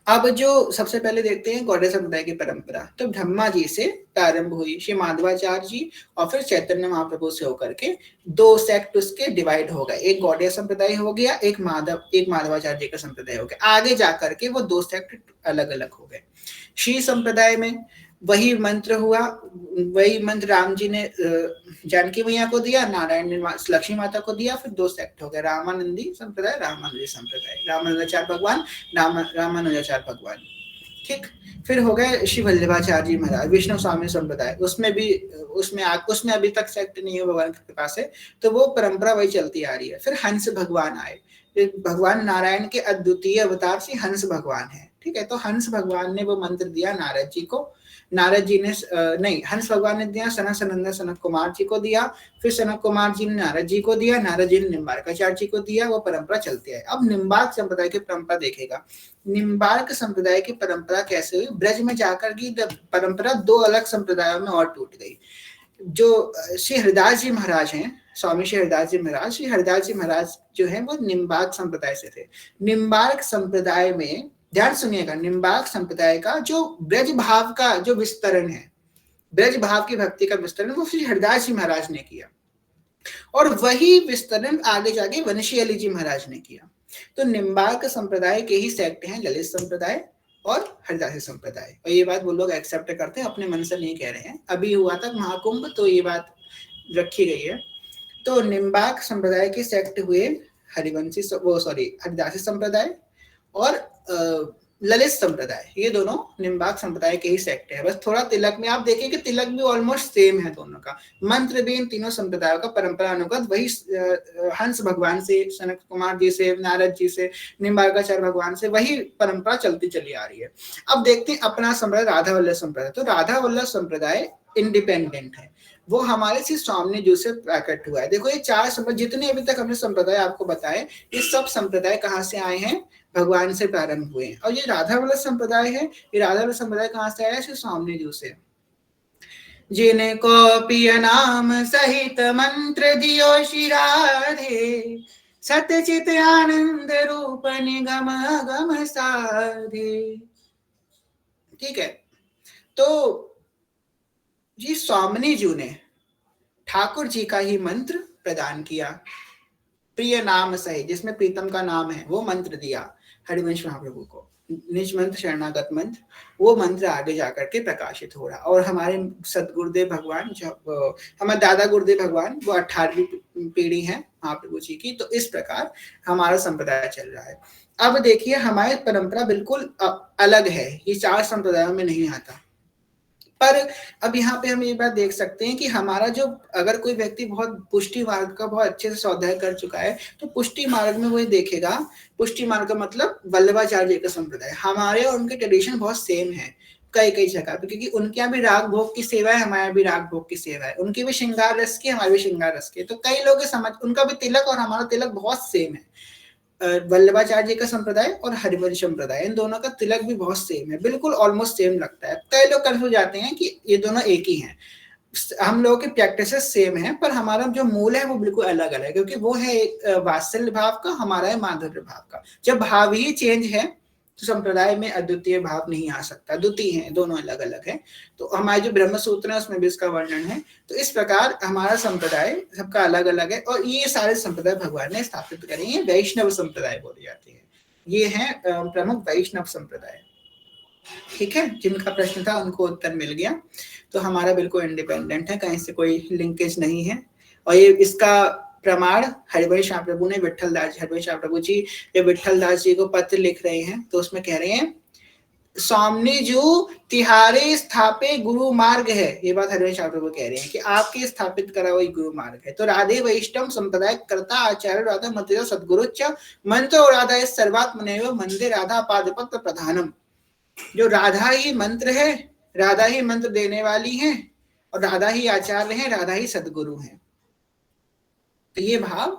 Speaker 1: अब जो सबसे पहले देखते हैं गौड़ीय संप्रदाय की परंपरा, तो ब्रह्मा जी से प्रारंभ हुई, श्री माधवाचार्य जी और फिर चैतन्य महाप्रभु से होकर के 2 सेक्ट उसके डिवाइड हो गए। एक गौड़ीय संप्रदाय हो गया, एक माधवाचार्य जी का संप्रदाय हो गया। आगे जाकर के वो 2 सेक्ट अलग अलग हो गए। श्री संप्रदाय में वही मंत्र हुआ, वही मंत्र राम जी ने जानकी मैया को दिया, नारायण ने लक्ष्मी माता को दिया। फिर 2 सेक्ट हो गए, रामानंदी संप्रदाय, रामानुजी संप्रदाय, रामानुजाचार्य भगवान, रामानुजाचार्य भगवान, ठीक। फिर हो गए श्री वल्लभाचार्य जी महाराज, विष्णु स्वामी संप्रदाय। उसमें अभी तक सेक्ट नहीं है भगवान की कृपा से, तो वो परंपरा वही चलती आ रही है। फिर हंस भगवान आए, भगवान नारायण के अद्वितीय अवतार से हंस भगवान है, ठीक है। तो हंस भगवान ने वो मंत्र दिया नारद जी को। नारद जी ने नहीं, हंस भगवान ने दिया सनक कुमार जी को दिया। फिर सनक कुमार जी ने नारद जी को दिया, नारद जी ने निम्बार्काचार्य जी को दिया। वो परंपरा चलती है। अब निम्बार्क संप्रदाय की परंपरा देखेगा। निम्बार्क संप्रदाय की परंपरा कैसे हुई? ब्रज में जाकर की परंपरा 2 अलग संप्रदायों में और टूट गई। जो श्री हरिदास जी महाराज हैं, स्वामी श्री हरिदास जी महाराज, श्री हरिदास जी महाराज जो है वो निम्बार्क संप्रदाय से थे। निम्बार्क संप्रदाय में ध्यान सुनिएगा, निम्बार्क संप्रदाय का जो ब्रज भाव का जो विस्तरण है, ब्रज भाव की भक्ति का विस्तरण, वो श्री हरिदास जी महाराज ने किया, और वही विस्तरण आगे जाके वंशीयली जी महाराज ने किया। तो निम्बार्क संप्रदाय के ही सेक्ट हैं ललित संप्रदाय और हरिदासी संप्रदाय, और ये बात वो लोग एक्सेप्ट करते हैं, अपने मन से नहीं कह रहे हैं। अभी हुआ था महाकुंभ, तो ये बात रखी गई है। तो निम्बार्क संप्रदाय के सेक्ट हुए हरिदासी संप्रदाय और ललित संप्रदाय, ये दोनों निम्बार्क संप्रदाय के ही सेक्ट है। बस थोड़ा तिलक में आप देखें कि तिलक भी ऑलमोस्ट सेम है दोनों का। मंत्र भी इन तीनों संप्रदायों का परंपरा अनुगत वही हंस भगवान से, सनत कुमार जी से, नारद जी से, निम्बार्काचार्य भगवान से वही परंपरा चलती चली आ रही है। अब देखते हैं अपना संप्रदाय राधा वल्लभ संप्रदाय। तो राधा वल्लभ संप्रदाय इंडिपेंडेंट है, वो हमारे श्री स्वामी जी से प्रकट हुआ है। देखो ये 4 संप्रदाय जितने अभी तक हमने संप्रदाय आपको बताए, ये सब संप्रदाय कहाँ से आए हैं? भगवान से प्रारंभ हुए। और ये राधा वल्लभ संप्रदाय है, ये राधा वल्लभ संप्रदाय कहाँ से आया? श्री स्वामी जी से। जिनको पिय नाम सहित मंत्र दियो श्री राधे, सतचित आनंद रूप निगम गम साधे। ठीक है, तो जी स्वामिनी जी ने ठाकुर जी का ही मंत्र प्रदान किया, प्रिय नाम सहित, जिसमें प्रीतम का नाम है, वो मंत्र दिया हरिवंश महाप्रभु को, निज मंत्र शरणागत मंत्र, वो मंत्र आगे जाकर के प्रकाशित हो रहा। और हमारे सदगुरुदेव भगवान, जब हमारे दादा गुरुदेव भगवान, वो 18वीं पीढ़ी है महाप्रभु जी की। तो इस प्रकार हमारा संप्रदाय चल रहा है। अब देखिए हमारी परंपरा बिल्कुल अलग है, ये 4 संप्रदायों में नहीं आता। पर अब यहाँ पे हम ये बात देख सकते हैं कि हमारा जो, अगर कोई व्यक्ति बहुत पुष्टि मार्ग का बहुत अच्छे से स्वाध्याय कर चुका है, तो पुष्टि मार्ग में वो देखेगा, पुष्टि मार्ग का मतलब वल्लभाचार्य का संप्रदाय, हमारे और उनके ट्रेडिशन बहुत सेम है कई जगह पे, क्योंकि उनके यहाँ भी राग भोग की सेवा है, हमारे यहाँ भी राग भोग की सेवा है, उनकी भी श्रृंगार रस की, हमारी भी श्रृंगार रस की। तो कई लोग समझ, उनका भी तिलक और हमारा तिलक बहुत सेम है। वल्लभाचार्य जी का संप्रदाय और हरिवंश संप्रदाय, इन दोनों का तिलक भी बहुत सेम है, बिल्कुल ऑलमोस्ट सेम लगता है। कई लोग कंफ्यूज जाते हैं कि ये दोनों एक ही हैं। हम लोगों की प्रैक्टिसेस सेम है, पर हमारा जो मूल है वो बिल्कुल अलग अलग है, क्योंकि वो है वात्सल्य भाव का, हमारा है माधुर्य भाव का। जब भाव ही चेंज है तो संप्रदाय में अद्वितीय भाव नहीं आ सकता, द्वितीय है, दोनों अलग अलग है। तो हमारे जो ब्रह्म सूत्र है उसमें भी इसका वर्णन है। तो इस प्रकार हमारा संप्रदाय सबका अलग अलग है, और ये सारे संप्रदाय भगवान ने स्थापित करे हैं, वैष्णव संप्रदाय बोले जाते हैं। ये है प्रमुख वैष्णव संप्रदाय। ठीक है, जिनका प्रश्न था उनको उत्तर मिल गया। तो हमारा बिल्कुल इंडिपेंडेंट है, कहीं से कोई लिंकेज नहीं है। और ये इसका प्रमाण हरिवंश महाप्रभु ने विठल दास, हरिवंश महाप्रभु जी ये विठल दास जी को पत्र लिख रहे हैं, तो उसमें कह रहे हैं स्वामी जो तिहारे स्थापे गुरु मार्ग है, ये बात हरिवंश महाप्रभु कह रहे हैं कि आपके स्थापित करा वही गुरु मार्ग है। तो राधे वैष्णव संप्रदाय कर्ता आचार्य राधा मंदिर सदगुरु मंत्र और राधा सर्वात्मनेव मंदिर राधा पादपत्र प्रधानम। जो राधा ही मंत्र है, राधा ही मंत्र देने वाली है, और राधा ही आचार्य है, राधा ही सदगुरु है। तो ये भाव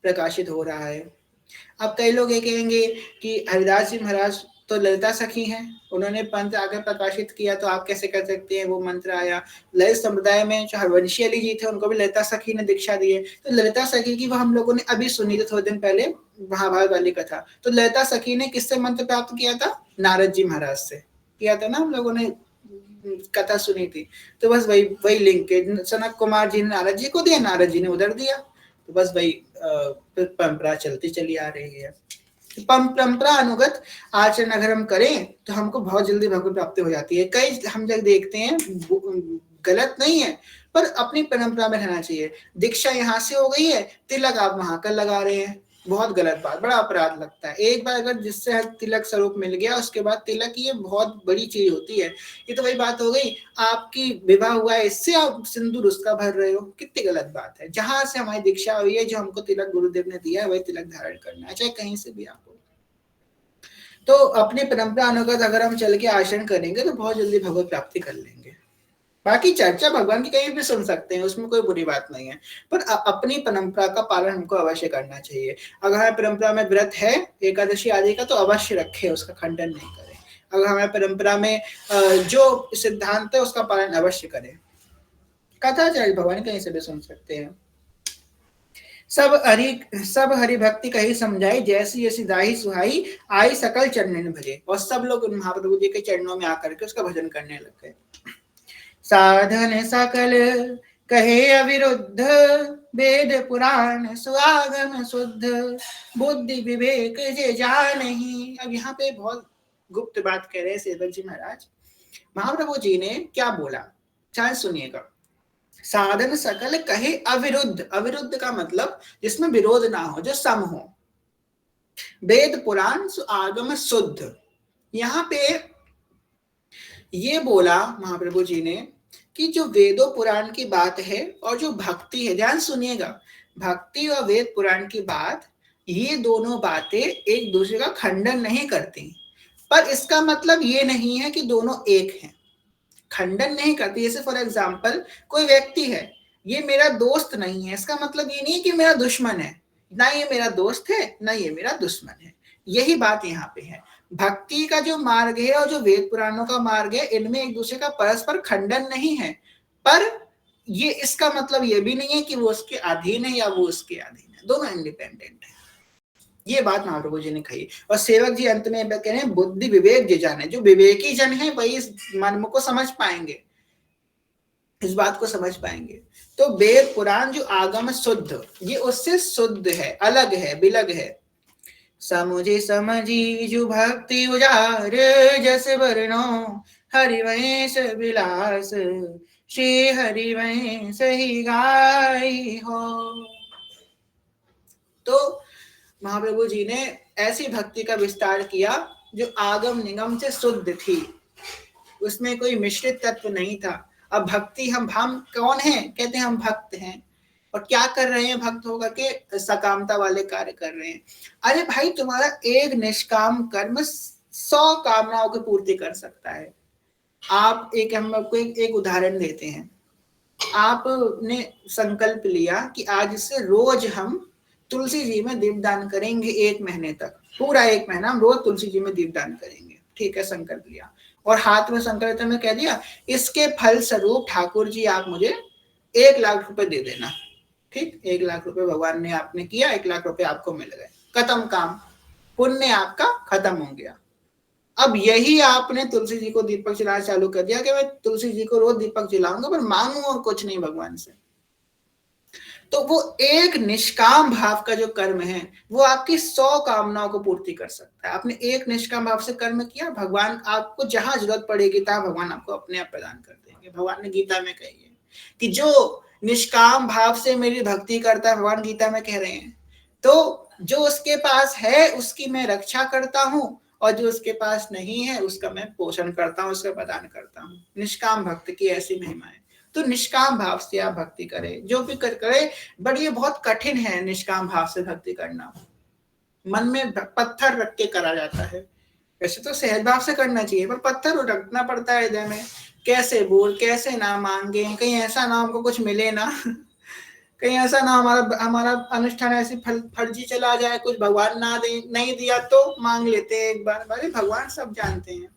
Speaker 1: प्रकाशित हो रहा है। अब कई लोग ये कहेंगे कि हरिदास जी महाराज तो ललिता सखी हैं, उन्होंने पंथ आगे प्रकाशित किया, तो आप कैसे कर सकते हैं वो मंत्र आया। ललित संप्रदाय में जो हरवंशी अली जी थे उनको भी ललिता सखी ने दीक्षा दी है। तो ललिता सखी की वो हम लोगों ने अभी सुनी थी थोड़े दिन पहले महाभारत वाली कथा। तो ललिता सखी ने किससे मंत्र प्राप्त किया था? नारद जी महाराज से किया था ना, हम लोगों ने कथा सुनी थी। तो बस वही लिंक है, सनत कुमार जी ने नारद जी को दिया, नारद जी ने उधर दिया, तो बस वही परंपरा चलती चली आ रही है। परंपरा अनुगत आचरण अगर हम करें तो हमको बहुत जल्दी भगवत प्राप्ति हो जाती है। कई हम जब देखते हैं, गलत नहीं है, पर अपनी परंपरा में रहना चाहिए। दीक्षा यहाँ से हो गई है, तिलक आप वहां कर लगा रहे हैं, बहुत गलत बात, बड़ा अपराध लगता है। एक बार अगर जिससे तिलक स्वरूप मिल गया, उसके बाद तिलक ये बहुत बड़ी चीज होती है। ये तो वही बात हो गई, आपकी विवाह हुआ है, इससे आप सिंदूर उसका भर रहे हो, कितनी गलत बात है। जहां से हमारी दीक्षा हुई है, जो हमको तिलक गुरुदेव ने दिया है, वही तिलक धारण करना है, चाहे कहीं से भी आप हो। तो अपनी परंपरा अनुगत अगर हम चल के आचरण करेंगे तो बहुत जल्दी भगवत प्राप्ति कर लेंगे। बाकी चर्चा भगवान की कहीं भी सुन सकते हैं, उसमें कोई बुरी बात नहीं है, पर अपनी परंपरा का पालन हमको अवश्य करना चाहिए। अगर हमारी परंपरा में व्रत है एकादशी आदि का, तो अवश्य रखें, उसका खंडन नहीं करें। अगर हमारी परंपरा में जो सिद्धांत है उसका पालन अवश्य करें। कथा चल भगवान कहीं से भी सुन सकते हैं। सब हरि भक्ति कही समझाई, जैसी जैसी दाही सुहाई, आई सकल चरणन भजे। और सब लोग महाप्रभु जी के चरणों में आकर के उसका भजन करने लग गए। साधन सकल कहे अविरुद्ध, वेद पुराण सुआगम शुद्ध, बुद्धि विवेक जे जानहि। अब यहाँ पे बहुत गुप्त बात कह रहे हैं सेवक जी महाराज। महाप्रभु जी ने क्या बोला, चाहे सुनिएगा। साधन सकल कहे अविरुद्ध, अविरुद्ध का मतलब जिसमें विरोध ना हो, जो सम हो, वेद पुराण आगम शुद्ध। यहाँ पे ये बोला महाप्रभु जी ने कि जो वेदों पुराण की बात है और जो भक्ति है, ध्यान सुनिएगा, भक्ति और वेद पुराण की बात, ये दोनों बातें एक दूसरे का खंडन नहीं करती, पर इसका मतलब ये नहीं है कि दोनों एक हैं, खंडन नहीं करती। जैसे फॉर एग्जाम्पल कोई व्यक्ति है, ये मेरा दोस्त नहीं है, इसका मतलब ये नहीं है कि मेरा दुश्मन है, ना ये मेरा दोस्त है ना ये मेरा दुश्मन है। यही बात यहाँ पे है। भक्ति का जो मार्ग है और जो वेद पुराणों का मार्ग है, इनमें एक दूसरे का परस्पर खंडन नहीं है, पर ये इसका मतलब ये भी नहीं है कि वो उसके अधीन है या वो उसके अधीन है, दोनों इंडिपेंडेंट है। ये बात महाप्रभु जी ने कही। और सेवक जी अंत में कह रहे हैं बुद्धि विवेक जे जाने, जो विवेकी जन है वही इस मर्म को समझ पाएंगे, इस बात को समझ पाएंगे। तो वेद पुराण जो आगम शुद्ध, ये उससे शुद्ध है, अलग है, विलग है। समुझे समझी जो भक्ति उजार, जस वर्णो हरिवंश विलास, श्री हरिवंश ही गाई हो। तो महाप्रभु जी ने ऐसी भक्ति का विस्तार किया जो आगम निगम से शुद्ध थी, उसमें कोई मिश्रित तत्व नहीं था। अब भक्ति हम कौन हैं? कहते हैं हम भक्त हैं। और क्या कर रहे हैं भक्त होकर के? सकामता वाले कार्य कर रहे हैं। अरे भाई, तुम्हारा एक निष्काम कर्म 100 कामनाओं की पूर्ति कर सकता है। आप हम आपको एक उदाहरण देते हैं। आपने संकल्प लिया कि आज से रोज हम तुलसी जी में दीपदान करेंगे, 1 महीने तक, पूरा 1 महीना हम रोज तुलसी जी में दीपदान करेंगे। ठीक है, संकल्प लिया और हाथ में संकल्प में कह दिया, इसके फल स्वरूप ठाकुर जी आप मुझे 1 लाख रुपए दे देना। ठीक, 1 लाख रुपए भगवान ने आपने किया, 1 लाख रुपए आपको मिल गए, खत्म काम, पुण्य आपका खत्म हो गया। अब यही आपने तुलसी जी को दीपक जलाना चालू कर दिया कि मैं तुलसी जी को रोज दीपक जलाऊंगा, पर मांगूंगा और कुछ नहीं भगवान से। तो वो एक निष्काम भाव का जो कर्म है वो आपकी 100 कामनाओं को पूर्ति कर सकता है। आपने एक निष्काम भाव से कर्म किया, भगवान आपको जहां जरूरत पड़ेगी तहां भगवान आपको अपने आप प्रदान कर देंगे। भगवान ने गीता में कही है कि जो निष्काम भाव से मेरी भक्ति करता है, भगवान गीता में कह रहे हैं, तो जो उसके पास है उसकी मैं रक्षा करता हूँ, और जो उसके पास नहीं है उसका मैं पोषण करता हूँ, उसका प्रदान करता हूँ। निष्काम भक्त की ऐसी महिमा है। तो निष्काम भाव से आप भक्ति करें, जो भी करे, बट ये बहुत कठिन है निष्काम भाव से भक्ति करना। मन में पत्थर रख के करा जाता है। वैसे तो सहज भाव से करना चाहिए, पर पत्थर रखना पड़ता है हृदय में। कैसे बोल, कैसे ना मांगे, कहीं ऐसा ना हमको कुछ मिले ना कहीं ऐसा ना हमारा अनुष्ठान ऐसे फर्जी चला जाए, कुछ भगवान ना दे, नहीं दिया तो मांग लेते हैं एक बार। अरे भगवान सब जानते हैं।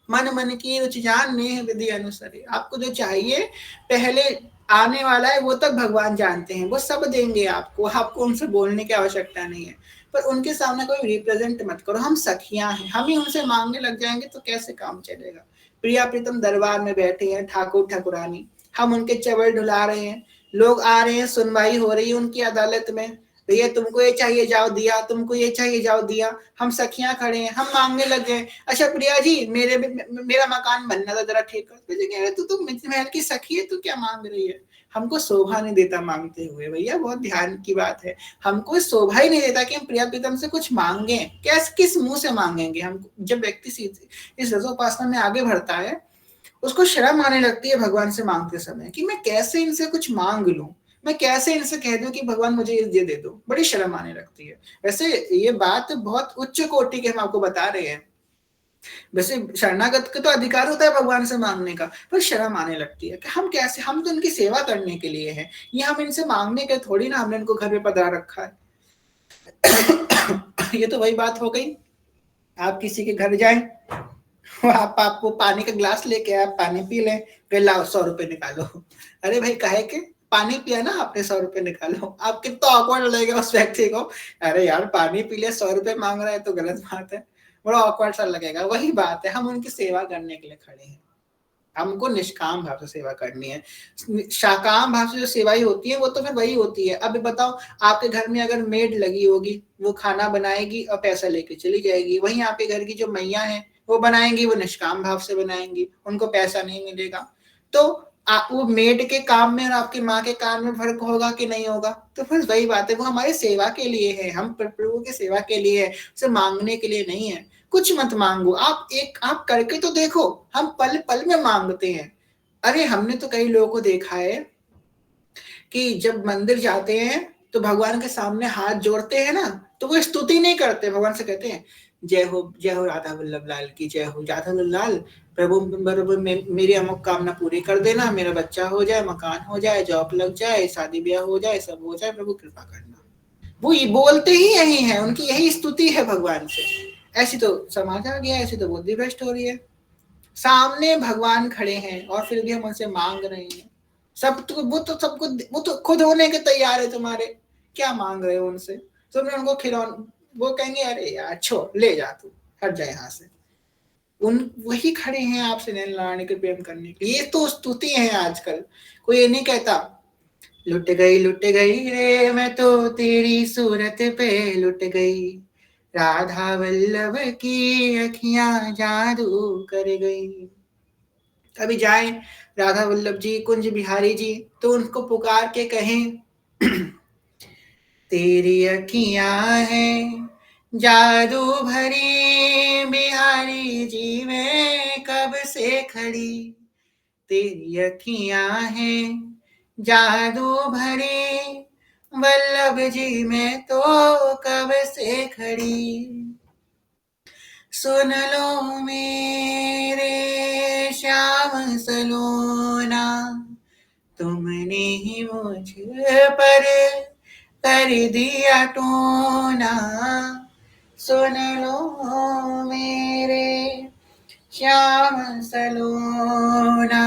Speaker 1: मन मन की रुचि जाने विधि अनुसार, आपको जो चाहिए पहले आने वाला है वो तक भगवान जानते हैं, वो सब देंगे आपको, आपको उनसे बोलने की आवश्यकता नहीं है। पर उनके सामने कोई रिप्रेजेंट मत करो, हम सखियां हैं, हम ही उनसे मांगने लग जाएंगे तो कैसे काम चलेगा। प्रिया प्रीतम दरबार में बैठे हैं ठाकुर ठाकुरानी, हम उनके चवल ढुला रहे हैं, लोग आ रहे हैं, सुनवाई हो रही है उनकी अदालत में, भैया तुमको ये चाहिए जाओ दिया, तुमको ये चाहिए जाओ दिया, हम सखियां खड़े हैं, हम मांगने लग गए, अच्छा प्रिया जी मेरा मकान बनना था, जरा ठीक कर। तू महल की सखी है, तू क्या मांग रही है? हमको शोभा नहीं देता मांगते हुए, भैया बहुत ध्यान की बात है। हमको शोभा ही नहीं देता कि हम प्रिया प्रीतम से कुछ मांगे। किस मुंह से मांगेंगे हम? जब व्यक्ति इस रजोपासना में आगे बढ़ता है, उसको शर्म आने लगती है भगवान से मांगते समय कि मैं कैसे इनसे कुछ मांग लूं, मैं कैसे इनसे कह दूं कि भगवान मुझे ये दे दो, बड़ी शर्म आने लगती है। वैसे ये बात बहुत उच्च कोटि के हम आपको बता रहे हैं। वैसे शरणागत का तो अधिकार होता है भगवान से मांगने का, पर शर्म आने लगती है कि हम कैसे, हम तो इनकी सेवा करने के लिए हैं, ये हम इनसे मांगने के थोड़ी ना हमने इनको घर पे पधरा रखा है। ये तो वही बात हो गई, आप किसी के घर जाएं, आपको पानी का ग्लास लेके आप पानी पी लें, फिर लाओ 100 रुपए निकालो। अरे भाई काहे के? पानी पिया ना आपने, 100 रुपए निकालो। आप कितना ऑकवर्ड लगेगा उस व्यक्ति को, अरे यार पानी पी लिया 100 रुपए मांग रहा है तो गलत बात है, बड़ा ऑकवर्ड सा लगेगा। वही बात है, हम उनकी सेवा करने के लिए खड़े हैं, हमको निष्काम भाव से सेवा करनी है। शाकाम भाव से जो सेवाई होती है वो तो फिर वही होती है। अब बताओ, आपके घर में अगर मेड लगी होगी, वो खाना बनाएगी और पैसा लेके चली जाएगी, वहीं आपके घर की जो मैया है वो बनाएंगी, वो निष्काम भाव से बनाएंगी, उनको पैसा नहीं मिलेगा। तो वो मेड के काम में और आपकी माँ के काम में फर्क होगा कि नहीं होगा? तो बस वही बात है, वो हमारी सेवा के लिए है, हम प्रभु की सेवा के लिए है, उसे मांगने के लिए नहीं है। कुछ मत मांगो, आप करके तो देखो। हम पल पल में मांगते हैं। अरे हमने तो कई लोगों को देखा है कि जब मंदिर जाते हैं तो भगवान के सामने हाथ जोड़ते हैं ना, तो वो स्तुति नहीं करते, भगवान से कहते हैं जय हो राधा वल्लभ लाल की जय हो, राधा वल्लभ लाल प्रभु प्रभु मेरी अमुक कामना पूरी कर देना, मेरा बच्चा हो जाए, मकान हो जाए, जॉब लग जाए, शादी ब्याह हो जाए, सब हो जाए, प्रभु कृपा करना। वो ये बोलते ही यही है, उनकी यही स्तुति है भगवान से। ऐसी तो समाज आ गया, ऐसी तो बुद्धि भ्रष्ट हो रही है। सामने भगवान खड़े हैं और फिर भी हम उनसे मांग रहे हैं। सब तो वो तो खुद होने के तैयार है तुम्हारे, क्या मांग रहे हो उनसे? तुमने उनको खिलौन, वो कहेंगे अरे यार छोड़, ले जा तू, हट जा यहाँ से। उन वही खड़े हैं आपसे नैन लड़ाने के, प्रेम करने के। ये तो स्तुति है आजकल। कोई ये नहीं कहता लुट गई रे मैं तो तेरी सूरत पे लुट गई, राधा वल्लभ की अखियां जादू कर गई। कभी जाए राधा वल्लभ जी, कुंज बिहारी जी, तो उनको पुकार के कहें तेरी अखियां हैं जादू भरी बिहारी जी मैं कब से खड़ी, तेरी अखियां हैं जादू भरी वल्लभ जी मैं तो कब से खड़ी। सुन लो मेरे श्याम सलोना, तुमने ही मुझ पर कर दिया टोना। सुन लो मेरे श्याम सलोना,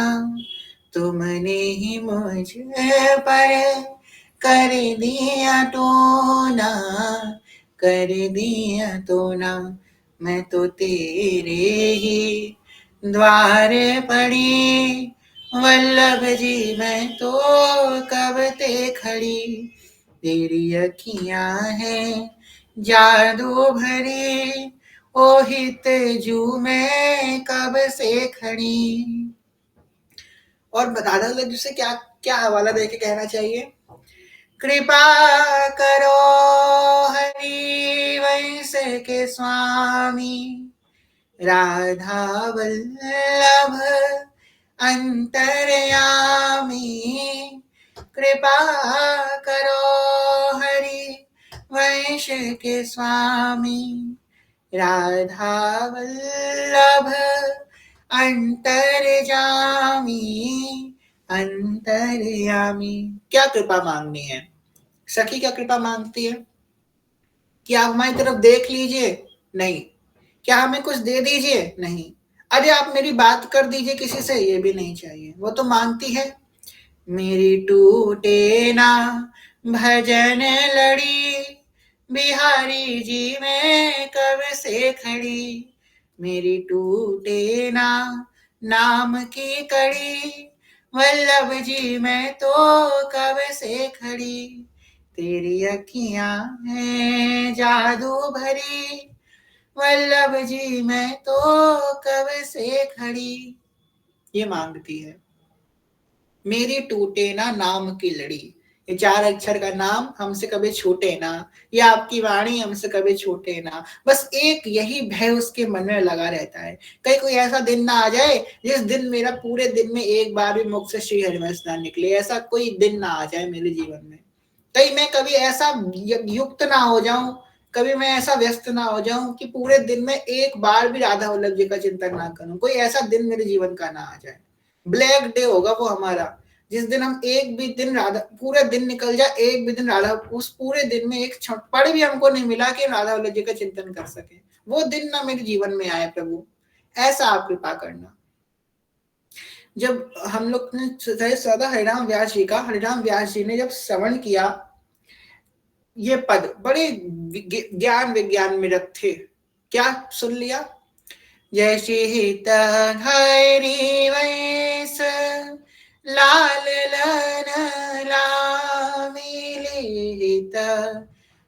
Speaker 1: तुमने ही मुझ पर कर दिया टोना, कर दिया टोना। मैं तो तेरे ही द्वार पड़ी वल्लभ जी मैं तो कब ते खड़ी, तेरी अखियां हैं जादू भरी ओ हित जू मैं कब से खड़ी। और दादा वल्लभ से क्या क्या हवाला दे के कहना चाहिए? कृपा करो हरि वंश के स्वामी, राधा वल्लभ अंतर्यामी। कृपा करो हरि वंश के स्वामी, राधा वल्लभ अंतर्यामी, अंतर्यामी। क्या कृपा मांगनी है? सखी क्या कृपा मांगती है कि आप हमारी तरफ देख लीजिए? नहीं। क्या हमें कुछ दे दीजिए? नहीं। अरे आप मेरी बात कर दीजिए किसी से? ये भी नहीं चाहिए। वो तो मांगती है मेरी टूटे ना भजन लड़ी, बिहारी जी मैं कब से खड़ी, मेरी टूटे ना नाम की कड़ी, वल्लभ जी मैं तो कब से खड़ी, तेरी अखियां हैं जादू भरी, वल्लभ जी मैं तो कब से खड़ी। ये मांगती है। मेरी टूटे ना नाम की लड़ी, ये 4 अक्षर का नाम हमसे कभी छूटे ना, ये आपकी वाणी हमसे कभी छूटे ना। बस एक यही भय उसके मन में लगा रहता है, कहीं कोई ऐसा दिन ना आ जाए जिस दिन मेरा पूरे दिन में एक बार भी मुख से श्री हरिवंश ना निकले। ऐसा कोई दिन ना आ जाए मेरे जीवन में, कहीं मैं कभी ऐसा युक्त ना हो जाऊं, कभी मैं ऐसा व्यस्त ना हो जाऊं कि पूरे दिन में एक बार भी राधा वल्लभ जी का चिंतन ना करूं। कोई ऐसा दिन मेरे जीवन का ना आ जाए। ब्लैक डे होगा वो हमारा, जिस दिन हम एक भी दिन राधा, पूरे दिन निकल जाए, एक भी दिन राधा, उस पूरे दिन में एक पल भी हमको नहीं मिला कि राधा वल्लभ जी का चिंतन कर सके। वो दिन ना मेरे जीवन में आए प्रभु, ऐसा आप कृपा करना। जब हम लोग ने सदा हरिराम व्यास जी का, हरिराम व्यास जी ने जब श्रवण किया ये पद, बड़े ज्ञान विज्ञान में रखे। क्या सुन लिया? जय श्री हरि वैस लाल लन लामिलित,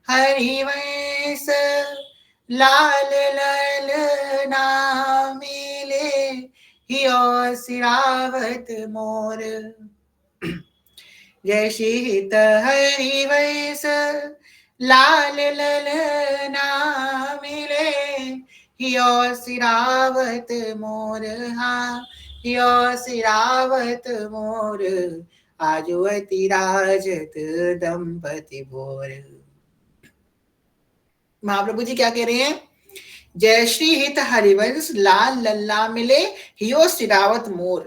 Speaker 1: हरि वैस लाल लल नामिले हियो सिरावत मोर। जय शीत हरि वैस लाल ललना मिले, हियो सिरावत मोर। हाँ हियो सिरावत मोर, आजो अति राजत दंपति भोर। महाप्रभु जी क्या कह रहे हैं? जय श्री हित हरिवंश लाल लल्ला मिले, हियो सिरावत मोर।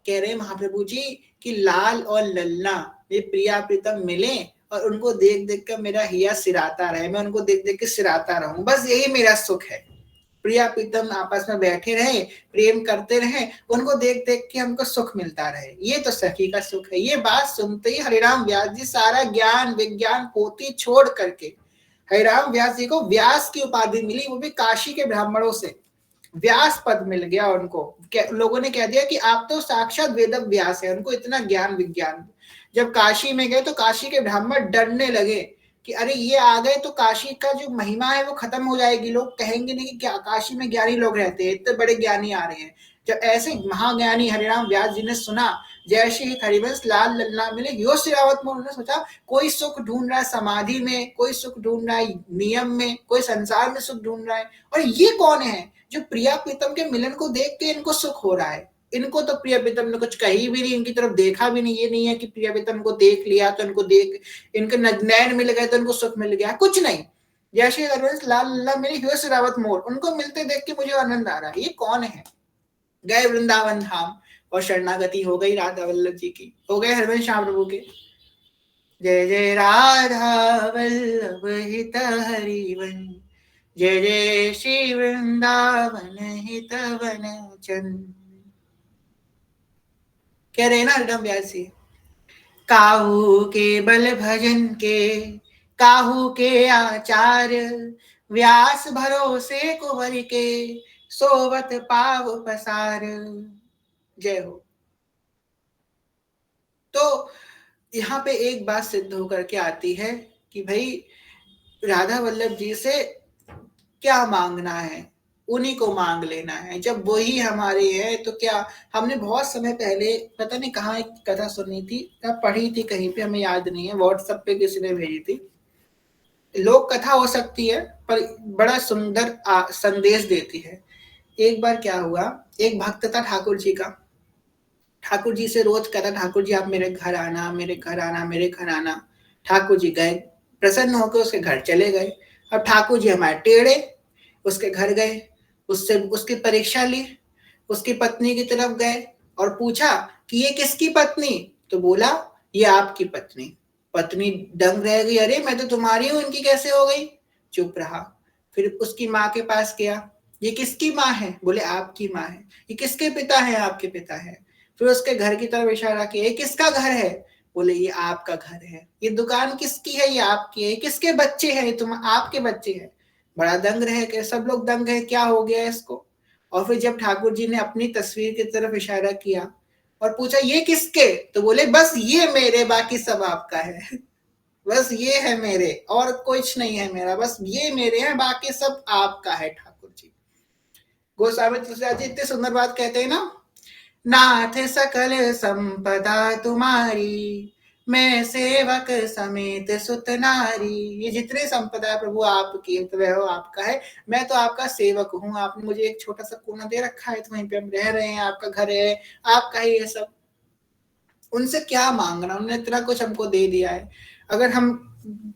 Speaker 1: कह रहे हैं महाप्रभु जी कि लाल और लल्ला ये प्रिया प्रीतम मिले और उनको देख देख कर मेरा हिया सिराता रहे, मैं उनको देख देख के सिराता रहूं, बस यही मेरा सुख है। प्रिया प्रीतम आपस में बैठे रहे, प्रेम करते रहे, उनको देख देख के हमको सुख मिलता रहे, ये तो सखी का सुख है। ये बात सुनते ही हरिराम व्यास जी सारा ज्ञान विज्ञान पोथी छोड़ करके, हरिराम व्यास जी को व्यास की उपाधि मिली, वो भी काशी के ब्राह्मणों से व्यास पद मिल गया उनको। लोगों ने कह दिया कि आप तो साक्षात वेद व्यास है, उनको इतना ज्ञान विज्ञान। जब काशी में गए तो काशी के ब्राह्मण डरने लगे कि अरे ये आ गए तो काशी का जो महिमा है वो खत्म हो जाएगी, लोग कहेंगे नहीं कि क्या काशी में ज्ञानी लोग रहते हैं, इतने बड़े ज्ञानी आ रहे हैं। जब ऐसे महाज्ञानी हरिराम व्यास जी ने सुना, जय श्री हरिवंश लाल लल्ला मिले, यो सिरावत में उन्होंने सोचा कोई सुख ढूंढ रहा है समाधि में, कोई सुख ढूंढ रहा है नियम में, कोई संसार में सुख ढूंढ रहा है, और ये कौन है जो प्रिया प्रीतम के मिलन को देख के इनको सुख हो रहा है। इनको तो प्रिया प्रीतम ने कुछ कही भी नहीं, इनकी तरफ देखा भी नहीं, ये नहीं है कि प्रिया प्रीतम को देख लिया तो इनको देख इनके नैन मिल गए तो इनको सुख मिल गया, कुछ नहीं। जैसे लाल लल्ला मिली हियो सिरावत मोर, उनको मिलते देख के मुझे आनंद आ रहा है, ये कौन है। गए वृंदावन धाम और शरणागति हो गई राधा वल्लभ जी की, हो गए हरवंश श्याम प्रभु के। जय जय राधा वल्लभ हित हरिवन, जय जय श्री वृंदावन हित वन चंद। कह रहे ना हरिराम व्यास जी, काहू के बल भजन के, काहू के आचार, व्यास भरोसे कुंवर के, सोवत पाव पसार। जय हो। तो यहाँ पे एक बात सिद्ध होकर के आती है कि भाई राधा वल्लभ जी से क्या मांगना है, उन्हीं को मांग लेना है। जब वही हमारे हैं तो क्या, हमने बहुत समय पहले पता नहीं कहाँ एक कथा सुनी थी, पढ़ी थी कहीं पे, हमें याद नहीं है, व्हाट्सएप पे किसी ने भेजी थी। लोक कथा हो सकती है पर बड़ा सुंदर संदेश देती है। एक बार क्या हुआ, एक भक्त था ठाकुर जी का, ठाकुर जी से रोज कहता ठाकुर जी आप मेरे घर आना, मेरे घर आना, मेरे घर आना। ठाकुर जी गए, प्रसन्न होकर उसके घर चले गए। अब ठाकुर जी हमारे टेढ़े, उसके घर गए, उससे उसकी परीक्षा ली, उसकी पत्नी की तरफ गए और पूछा कि ये किसकी पत्नी, तो बोला ये आपकी पत्नी। पत्नी दंग रह गई, अरे मैं तो तुम्हारी हूं, इनकी कैसे हो गई। चुप रहा। फिर उसकी माँ के पास गया, ये किसकी माँ है, बोले आपकी माँ है। ये किसके पिता है, आपके पिता है। फिर उसके घर की तरफ इशारा किया, ये किसका घर है, बोले ये आपका घर है। ये दुकान किसकी है, ये आपकी है। किसके बच्चे हैं, तुम आपके बच्चे हैं। बड़ा दंग रह गए, सब लोग दंग है, क्या हो गया इसको। और फिर जब ठाकुर जी ने अपनी तस्वीर की तरफ इशारा किया और पूछा ये किसके, तो बोले बस ये मेरे, बाकी सब आपका है। बस ये है मेरे, और कुछ नहीं है मेरा, बस ये मेरे हैं, बाकी सब आपका है ठाकुर जी। गोस्वामी तुलसीदास जी इतनी सुंदर बात कहते हैं ना, नाथ सकल संपदा तुम्हारी, मैं सेवक समेत सुत नारी। ये जितने संपदा है प्रभु आपकी, तो वह आपका है, मैं तो आपका सेवक हूँ। आपने मुझे एक छोटा सा कोना दे रखा है, तो वहीं पे हम रह रहे हैं, आपका घर है, आपका ही ये सब। उनसे क्या मांगना, उन्होंने इतना कुछ हमको दे दिया है। अगर हम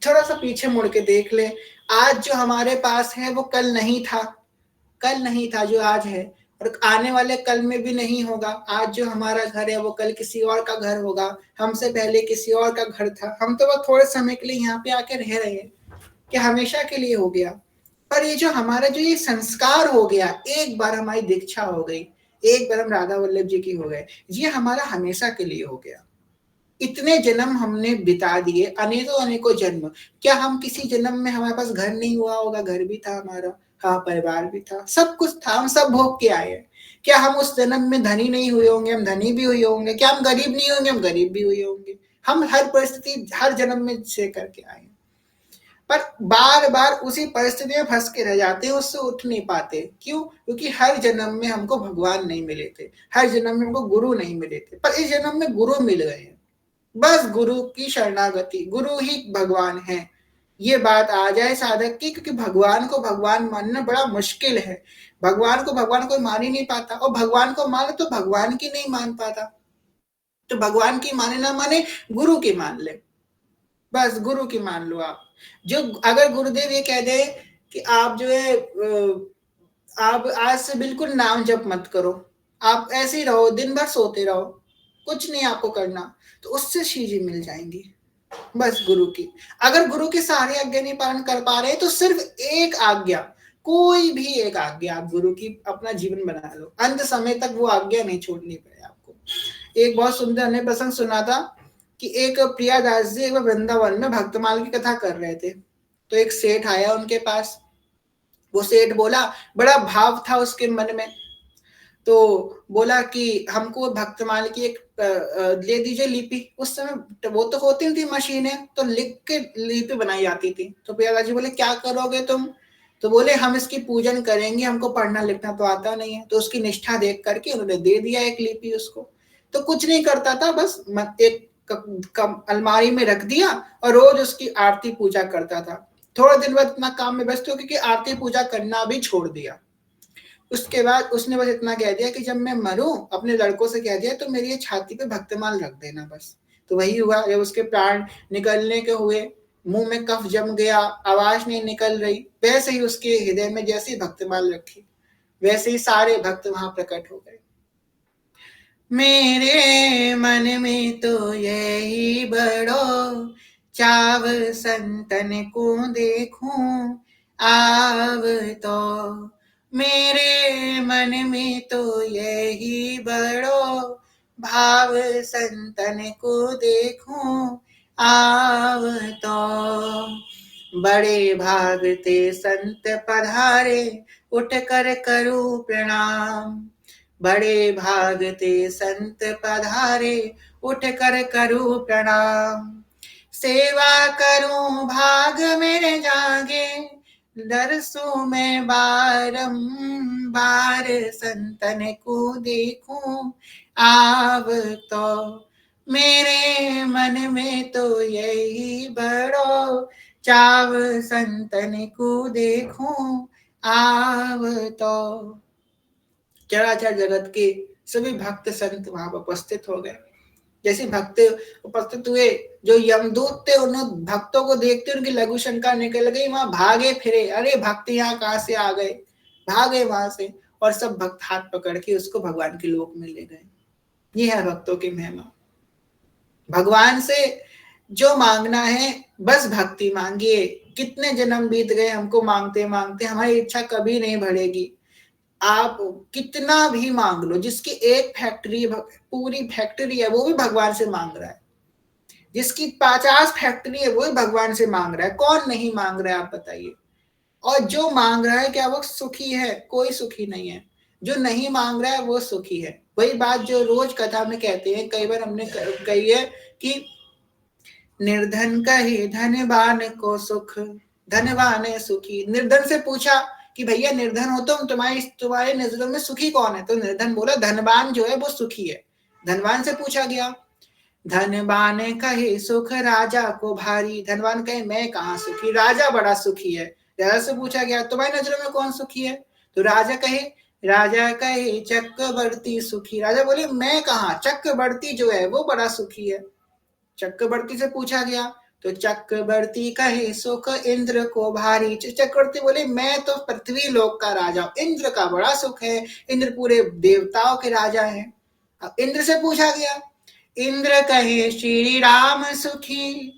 Speaker 1: थोड़ा सा पीछे मुड़ के देख ले, आज जो हमारे पास है वो कल नहीं था, कल नहीं था जो आज है, और आने वाले कल में भी नहीं होगा। आज जो हमारा घर है वो कल किसी और का घर होगा, हमसे पहले किसी और का घर था। हम तो बस थोड़े समय के लिए यहाँ पे आके रह रहे हैं, क्या हमेशा के लिए हो गया। पर ये जो हमारा जो ये संस्कार हो गया, एक बार हमारी दीक्षा हो गई, एक बार हम राधा वल्लभ जी की हो गए, ये हमारा हमेशा के लिए हो गया। इतने जन्म हमने बिता दिए, अनेकों अनेकों जन्म। क्या हम किसी जन्म में हमारे पास घर नहीं हुआ होगा, घर भी था हमारा, हाँ परिवार भी था, सब कुछ था, हम सब भोग के आए। क्या हम उस जन्म में धनी नहीं हुए होंगे, हम धनी भी हुए होंगे। क्या हम गरीब नहीं होंगे, हम गरीब भी हुए होंगे। हम हर परिस्थिति हर जन्म में से करके आए। पर बार बार उसी परिस्थिति में फंस के रह जाते हैं, उससे उठ नहीं पाते। क्यों? क्योंकि हर जन्म में हमको भगवान नहीं मिले थे, हर जन्म में हमको गुरु नहीं मिले थे, पर इस जन्म में गुरु मिल गए हैं। बस गुरु की शरणागति, गुरु ही भगवान है, ये बात आ जाए साधक की। क्योंकि भगवान को भगवान मानना बड़ा मुश्किल है। भगवान कोई मान ही नहीं पाता, और भगवान को माने तो भगवान की नहीं मान पाता। तो भगवान की माने ना माने, गुरु की मान ले, बस गुरु की मान लो आप। जो अगर गुरुदेव ये कह दे कि आप जो है आप आज से बिल्कुल नाम जप मत करो, आप ऐसे ही रहो, दिन भर सोते रहो, कुछ नहीं आपको करना, तो उससे चीजें मिल जाएंगी, बस गुरु की। अगर गुरु की सारी आज्ञा नहीं पालन कर पा रहे तो सिर्फ एक आज्ञा, कोई भी एक आज्ञा आप गुरु की अपना जीवन बना लो, अंत समय तक वो आज्ञा नहीं छोड़नी पड़े आपको। एक बहुत सुंदर हमने प्रसंग सुना था कि एक प्रियादास जी एक बार वृंदावन में भक्तमाल की कथा कर रहे थे। तो एक सेठ आया उनके पास। वो सेठ बोला, बड़ा भाव था उसके मन में, तो बोला कि हमको भक्तमाल की एक दे दीजिए लिपि। उस समय वो तो होती थी मशीनें, तो लिख के लिपि बनाई जाती थी। तो प्रियादास जी बोले, क्या करोगे तुम? तो बोले, हम इसकी पूजन करेंगे, हमको पढ़ना लिखना तो आता नहीं है। तो उसकी निष्ठा देख करके उन्होंने दे दिया एक लिपि उसको। तो कुछ नहीं करता था, बस एक अलमारी में रख दिया और रोज उसकी आरती पूजा करता था। थोड़े दिन बाद इतना काम में व्यस्त हो गया कि आरती पूजा करना भी छोड़ दिया। उसके बाद उसने बस इतना कह दिया कि जब मैं मरूं, अपने लड़कों से कह दिया, तो मेरी ये छाती पे भक्तमाल रख देना बस। तो वही हुआ, जब उसके प्राण निकलने के हुए, मुंह में कफ जम गया, आवाज नहीं निकल रही, वैसे ही उसके हृदय में जैसे ही भक्तमाल रखी, वैसे ही सारे भक्त वहां प्रकट हो गए। मेरे मन में तो यही बड़ो चाव, संतन को देखूं आव तो। मेरे मन में तो यही बड़ो भाव, संतन को देखूं आव तो। बड़े भागते संत पधारे, उठ कर करूं प्रणाम। बड़े भागते संत पधारे, उठ कर करूं प्रणाम। सेवा करूं भाग मेरे जागे, दरसों में बारंबार, संतन को देखूं आव तो। मेरे मन में तो यही बड़ो चाव, संतन को देखूं आव तो। चराचर जगत के सभी भक्त संत वहां पर उपस्थित हो गए। जैसे भक्त उपस्थित हुए, जो यमदूत थे उन भक्तों को देखते उनकी लघु शंका निकल गई, वहां भागे फिरे, अरे भक्त यहाँ कहाँ से आ गए, भागे वहां से, और सब भक्त हाथ पकड़ के उसको भगवान के लोक में ले गए। ये है भक्तों की महिमा। भगवान से जो मांगना है बस भक्ति मांगिए। कितने जन्म बीत गए हमको मांगते मांगते, हमारी इच्छा कभी नहीं बढ़ेगी। आप कितना भी मांग लो, जिसकी एक फैक्ट्री पूरी फैक्ट्री है वो भी भगवान से मांग रहा है, जिसकी 50 फैक्ट्री है वो भी भगवान से मांग रहा है। कौन नहीं मांग रहा है आप बताइए? और जो मांग रहा है क्या वो सुखी है? कोई सुखी नहीं है। जो नहीं मांग रहा है वो सुखी है। वही बात जो रोज कथा में कहते हैं, कई बार हमने कही है कि निर्धन कहे धनवान को सुख, धनवान है सुखी। निर्धन से पूछा कि भैया निर्धन हो तुम, तुम्हारे नजरों में सुखी कौन है? तो निर्धन बोला धनवान जो है वो सुखी है। धनवान से पूछा गया, धनवान कहे सुख राजा को भारी। धनवान कहे मैं कहाँ सुखी, राजा बड़ा सुखी है। राजा से पूछा गया तुम्हारी नजरों में कौन सुखी है? तो राजा कहे चक्रवर्ती सुखी। राजा बोले मैं कहाँ, चक्रवर्ती जो है वो बड़ा सुखी है। चक्रवर्ती से पूछा गया तो चक्रवर्ती कहे सुख इंद्र को भारी। चक्रवर्ती बोले मैं तो पृथ्वी लोक का राजा हूं, इंद्र का बड़ा सुख है, इंद्र पूरे देवताओं के राजा हैं। अब इंद्र से पूछा गया, इंद्र कहे श्री राम सुखी।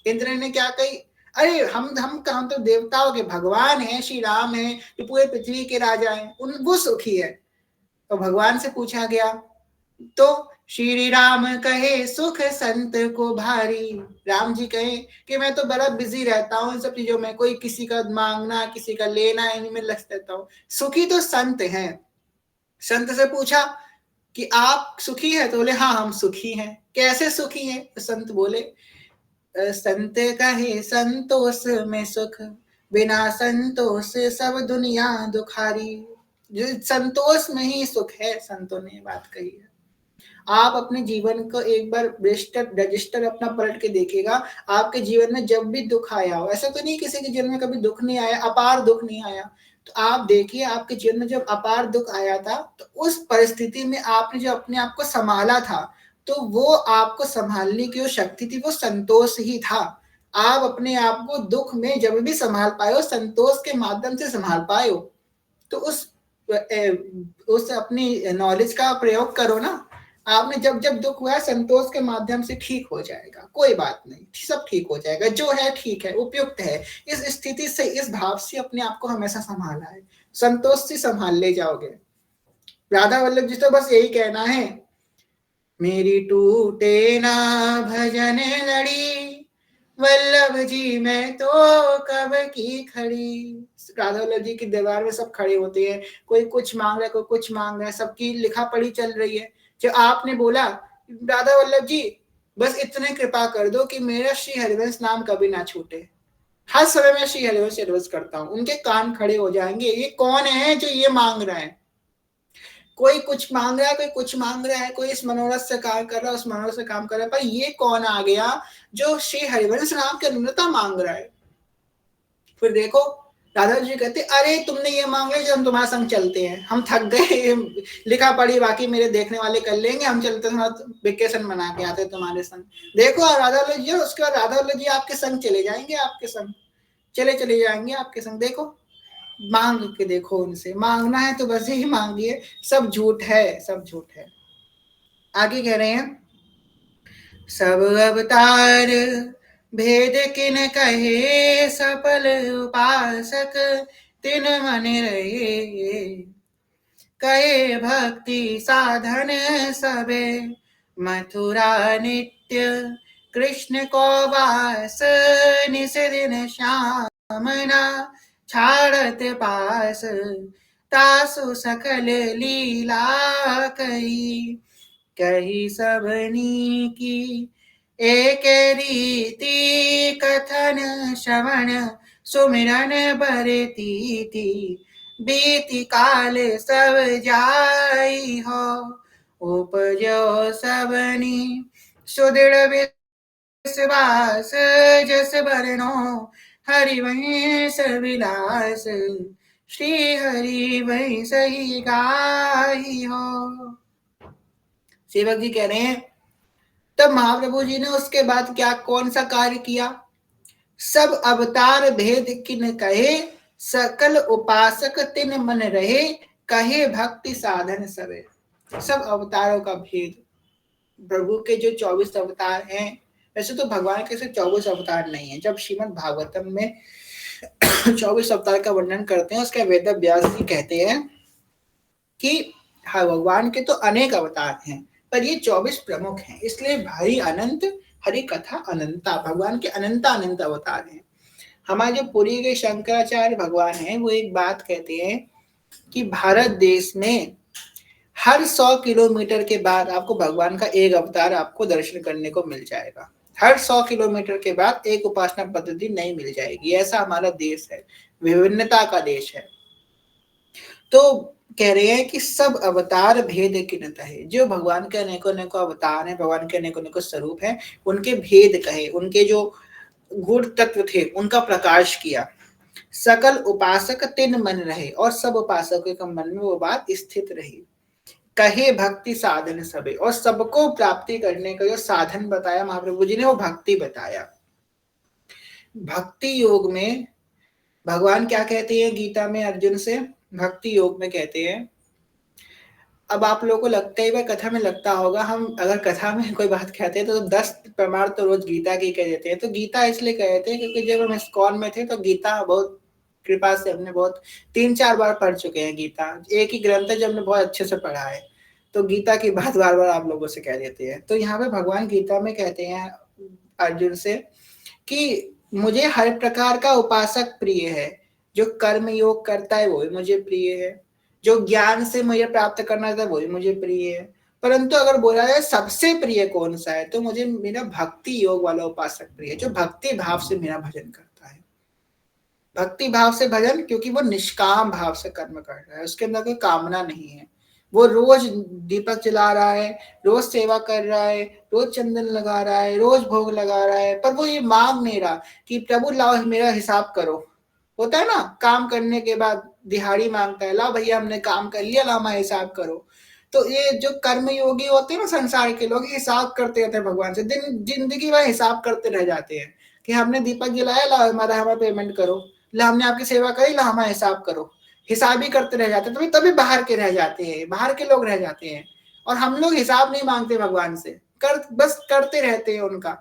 Speaker 1: इंद्र ने क्या कही, अरे हम तो देवताओं के भगवान हैं, श्री राम हैं जो पूरे पृथ्वी के राजा हैं, वो सुखी है। तो भगवान से पूछा गया तो श्री राम कहे सुख संत को भारी। राम जी कहे कि मैं तो बड़ा बिजी रहता हूँ इन सब चीजों में, कोई किसी का मांगना किसी का लेना इन्हीं में लग रहता हूँ, सुखी तो संत हैं। संत से पूछा कि आप सुखी है? तो बोले हाँ हम सुखी हैं। कैसे सुखी हैं? तो संत बोले संत कहे संतोष में सुख, बिना संतोष सब दुनिया दुखारी। जो संतोष में ही सुख है, संतों ने बात कही है। आप अपने जीवन को एक बार रजिस्टर अपना पलट के देखिएगा, आपके जीवन में जब भी दुख आया हो, ऐसा तो नहीं किसी के जीवन में कभी दुख नहीं आया, अपार दुख नहीं आया, तो आप देखिए आपके जीवन में जब अपार दुख आया था, तो उस परिस्थिति में आपने जो अपने आप को संभाला था, तो वो आपको संभालने की जो शक्ति थी वो संतोष ही था। आप अपने आप को दुख में जब भी संभाल पाए हो, संतोष के माध्यम से संभाल पाए हो, तो उस अपनी नॉलेज का प्रयोग करो ना। आपने जब जब दुख हुआ है, संतोष के माध्यम से ठीक हो जाएगा, कोई बात नहीं, सब ठीक हो जाएगा, जो है ठीक है, उपयुक्त है। इस स्थिति से, इस भाव से अपने आप को हमेशा संभाला है, संतोष से संभाल ले जाओगे। राधा वल्लभ जी तो बस यही कहना है, मेरी टूटे ना भजन लड़ी, वल्लभ जी मैं तो कब की खड़ी। राधा वल्लभ जी की दरबार में सब खड़े होते हैं, कोई कुछ मांग रहा है, कोई कुछ मांग रहा है, सबकी लिखा पढ़ी चल रही है। जो आपने बोला राधा वल्लभ जी बस इतने कृपा कर दो कि मेरा श्री हरिवंश नाम कभी ना छूटे, हर समय मैं श्री हरिवंश करता हूँ, उनके कान खड़े हो जाएंगे। ये कौन है जो ये मांग रहा है? कोई कुछ मांग रहा है, कोई कुछ मांग रहा है, कोई इस मनोरथ से काम कर रहा है, उस मनोरथ से काम कर रहा है, पर ये कौन आ गया जो श्री हरिवंश नाम की अनुन्नता मांग रहा है? फिर देखो राधा जी कहते, अरे तुमने ये मांग लिया, जो हम तुम्हारे संग चलते हैं, हम थक गए, लिखा पढ़ी बाकी मेरे देखने वाले कर लेंगे, हम चलते वेकेशन मना के आते तुम्हारे संग। देखो राधा वल्लभ जी, उसके बाद राधा वल्लभ जी आपके संग चले जाएंगे, आपके संग चले जाएंगे आपके संग। देखो मांग के देखो उनसे, मांगना है तो बस यही मांगिए, सब झूठ है, सब झूठ है। आगे कह रहे हैं, सब अवतार भेद किन कहे, सफल उपासक तिन मन रहे, कहे भक्ति साधन सबे, मथुरा नित्य कृष्ण को वास, निस दिन श्यामना छाड़त पास, तासु सकल लीला कही, कही सबनी की एक रीति, कथन श्रवण सुमिरन बरती थी, बीती काल सब जाई हो, उपजो सबनी सुदृढ़ विश्वास, जस बरनो हरिवंश विलास, श्री हरि वंश ही गाई हो। सेवक जी कह रहे हैं, तब महाप्रभु जी ने उसके बाद क्या, कौन सा कार्य किया? सब अवतार भेद किन कहे, सकल उपासक तिन मन रहे, कहे भक्ति साधन सबे। सब अवतारों का भेद, प्रभु के जो 24 अवतार हैं, वैसे तो भगवान के सिर्फ 24 अवतार नहीं है। जब श्रीमद् भागवतम में 24 अवतार का वर्णन करते हैं, उसके वेद व्यास जी कहते हैं कि हाँ, भगवान के तो अनेक अवतार हैं, पर ये 24 प्रमुख हैं, इसलिए हरि अनंत, हरि कथा अनंता, भगवान के अनंत अनंत अवतार हैं। हमारे जो पुरी के शंकराचार्य भगवान हैं, वो एक बात कहते हैं कि भारत देश में हर 100 किलोमीटर के बाद आपको भगवान का एक अवतार आपको दर्शन करने को मिल जाएगा। हर 100 किलोमीटर के बाद एक उपासना पद्धति नहीं मिल जाएगी। ऐसा हमारा देश है, विभिन्नता का देश है। तो कह रहे हैं कि सब अवतार भेद किनत है, जो भगवान के अनेकों अनेकों अवतार हैं, भगवान के अनेकों अनेकों स्वरूप हैं, उनके भेद कहे, उनके जो गुण तत्व थे उनका प्रकाश किया। सकल उपासक तिन मन रहे, और सब उपासकों के मन में वो बात स्थित रही। कहे भक्ति साधन सबे, और सबको प्राप्ति करने का जो साधन बताया महाप्रभु जी ने, वो भक्ति बताया। भक्ति योग में भगवान क्या कहते हैं गीता में अर्जुन से? भक्ति योग में कहते हैं, अब आप लोगों को लगता है कथा में लगता होगा, हम अगर कथा में कोई बात कहते हैं तो 10 प्रमाण तो रोज गीता की कह देते हैं। तो गीता इसलिए कहते हैं क्योंकि जब हम इस्कॉन में थे तो गीता बहुत कृपा से हमने बहुत 3-4 बार पढ़ चुके हैं गीता। एक ही ग्रंथ है जो हमने बहुत अच्छे से पढ़ा है, तो गीता की बात बार बार आप लोगों से कह देते हैं। तो यहाँ पे भगवान गीता में कहते हैं अर्जुन से कि मुझे हर प्रकार का उपासक प्रिय है, जो कर्म योग करता है वो भी मुझे प्रिय है, जो ज्ञान से मुझे प्राप्त करना था वो भी मुझे प्रिय है, परंतु अगर बोला जाए सबसे प्रिय कौन सा है, तो मुझे मेरा भक्ति योग वाला उपासक प्रिय, जो भक्ति भाव से मेरा भजन करता है। भक्ति भाव से भजन, क्योंकि वो निष्काम भाव से कर्म कर रहा है, उसके अंदर कोई कामना नहीं है। वो रोज दीपक जला रहा है, रोज सेवा कर रहा है, रोज चंदन लगा रहा है, रोज भोग लगा रहा है, पर वो ये मांग नहीं रहा कि प्रभु लाओ मेरा हिसाब करो। होता है ना, काम करने के बाद दिहाड़ी मांगता है, लाओ भैया हमने काम कर लिया, लाओ हमारा हिसाब करो। तो ये जो कर्म योगी होते हैं ना संसार के लोग, हिसाब करते रहते हैं भगवान से, दिन जिंदगी भर हिसाब करते रह जाते हैं कि हमने दीपक जलाया, ला हमारा पेमेंट करो, ला हमने आपकी सेवा करी, ला हमारा हिसाब करो। हिसाब ही करते रह जाते हैं, तभी तभी बाहर के रह जाते हैं, बाहर के लोग रह जाते हैं। और हम लोग हिसाब नहीं मांगते भगवान से, बस करते रहते हैं उनका।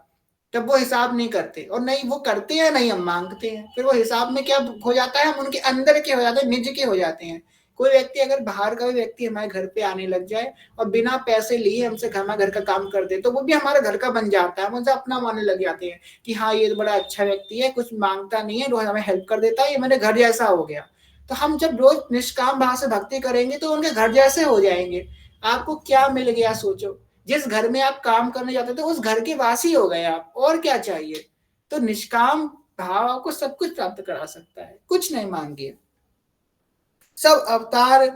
Speaker 1: तब वो हिसाब नहीं करते, और नहीं वो करते हैं नहीं हम मांगते हैं, फिर वो हिसाब में क्या हो जाता है, हम उनके अंदर के हो जाते हैं, निज के हो जाते हैं। कोई व्यक्ति, अगर बाहर का भी व्यक्ति हमारे घर पे आने लग जाए और बिना पैसे लिए हमसे घर का काम कर दे, तो वो भी हमारे घर का बन जाता है, हम उनसे अपना मानने लग जाते हैं कि हाँ ये तो बड़ा अच्छा व्यक्ति है, कुछ मांगता नहीं है, रोज हमें हेल्प कर देता है, ये मेरे घर जैसा हो गया। तो हम जब रोज निष्काम भाव से भक्ति करेंगे तो उनके घर जैसे हो जाएंगे। आपको क्या मिल गया सोचो, जिस घर में आप काम करने जाते थे उस घर के वासी हो गए आप, और क्या चाहिए। तो निष्काम भाव आपको सब कुछ प्राप्त करा सकता है, कुछ नहीं मांगिए। सब अवतार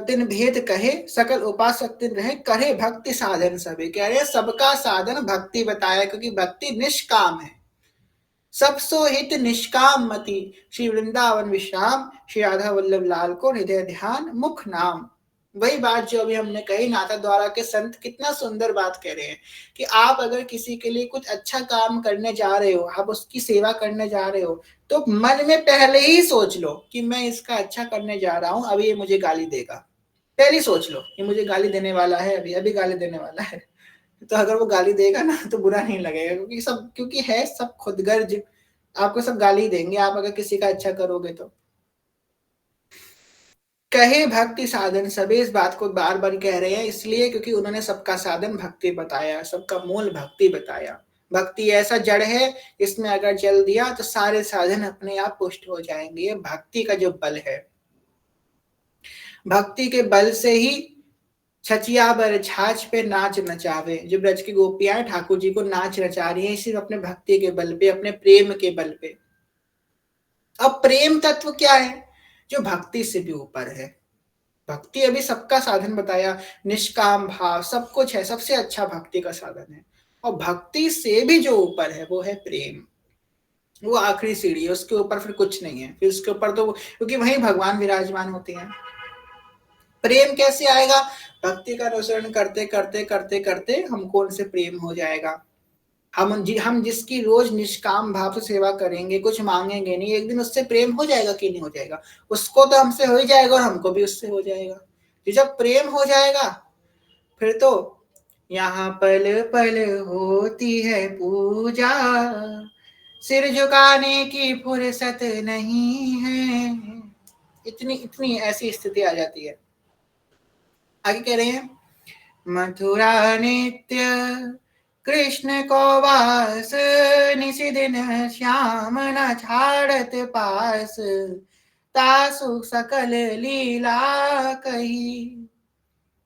Speaker 1: तिन भेद कहे, सकल उपासक तिन रहे, करे भक्ति साधन सभी। कह रहे सबका साधन भक्ति बताया, क्योंकि भक्ति निष्काम है। सब सो हित निष्काम मति, श्री वृंदावन विश्राम, श्री राधा वल्लभ लाल को हृदय ध्यान मुख नाम। वही बात जो अभी हमने कही, नाथा द्वारा के संत कितना सुंदर बात कह रहे हैं कि आप अगर किसी के लिए कुछ अच्छा काम करने जा रहे हो, आप उसकी सेवा करने जा रहे हो, तो मन में पहले ही सोच लो कि मैं इसका अच्छा करने जा रहा हूं, अभी ये मुझे गाली देगा। पहले सोच लो कि मुझे गाली देने वाला है, अभी अभी गाली देने वाला है। तो अगर वो गाली देगा ना तो बुरा नहीं लगेगा, क्योंकि है सब खुदगर्ज, आपको सब गाली देंगे आप अगर किसी का अच्छा करोगे तो। कहे भक्ति साधन सभी, इस बात को बार बार कह रहे हैं इसलिए क्योंकि उन्होंने सबका साधन भक्ति बताया, सबका मूल भक्ति बताया। भक्ति ऐसा जड़ है, इसमें अगर जल दिया तो सारे साधन अपने आप पुष्ट हो जाएंगे। ये भक्ति का जो बल है, भक्ति के बल से ही छचिया बर छाछ पे नाच नचावे। जो ब्रज की गोपियां ठाकुर जी को नाच नचा रही है, सिर्फ अपने भक्ति के बल पे, अपने प्रेम के बल पे। अब प्रेम तत्व क्या है, जो भक्ति से भी ऊपर है। भक्ति अभी सबका साधन बताया, निष्काम भाव सब कुछ है, सबसे अच्छा भक्ति का साधन है। और भक्ति से भी जो ऊपर है वो है प्रेम, वो आखिरी सीढ़ी है, उसके ऊपर फिर कुछ नहीं है। फिर उसके ऊपर तो, क्योंकि वहीं भगवान विराजमान होते हैं। प्रेम कैसे आएगा, भक्ति का अनुसरण करते करते करते करते हमको उनसे प्रेम हो जाएगा। हम जिसकी रोज निष्काम भाव से सेवा करेंगे, कुछ मांगेंगे नहीं, एक दिन उससे प्रेम हो जाएगा कि नहीं हो जाएगा। उसको तो हमसे हो ही जाएगा और हमको भी उससे हो जाएगा। तो जब प्रेम हो जाएगा फिर तो यहाँ पल पल होती है पूजा, सिर झुकाने की फुर्सत नहीं है। इतनी इतनी ऐसी स्थिति आ जाती है। आगे कह रहे हैं, मथुरा नित्य कृष्ण को वास, निशि दिन श्याम न छाड़त पास, तासु सकल लीला कही।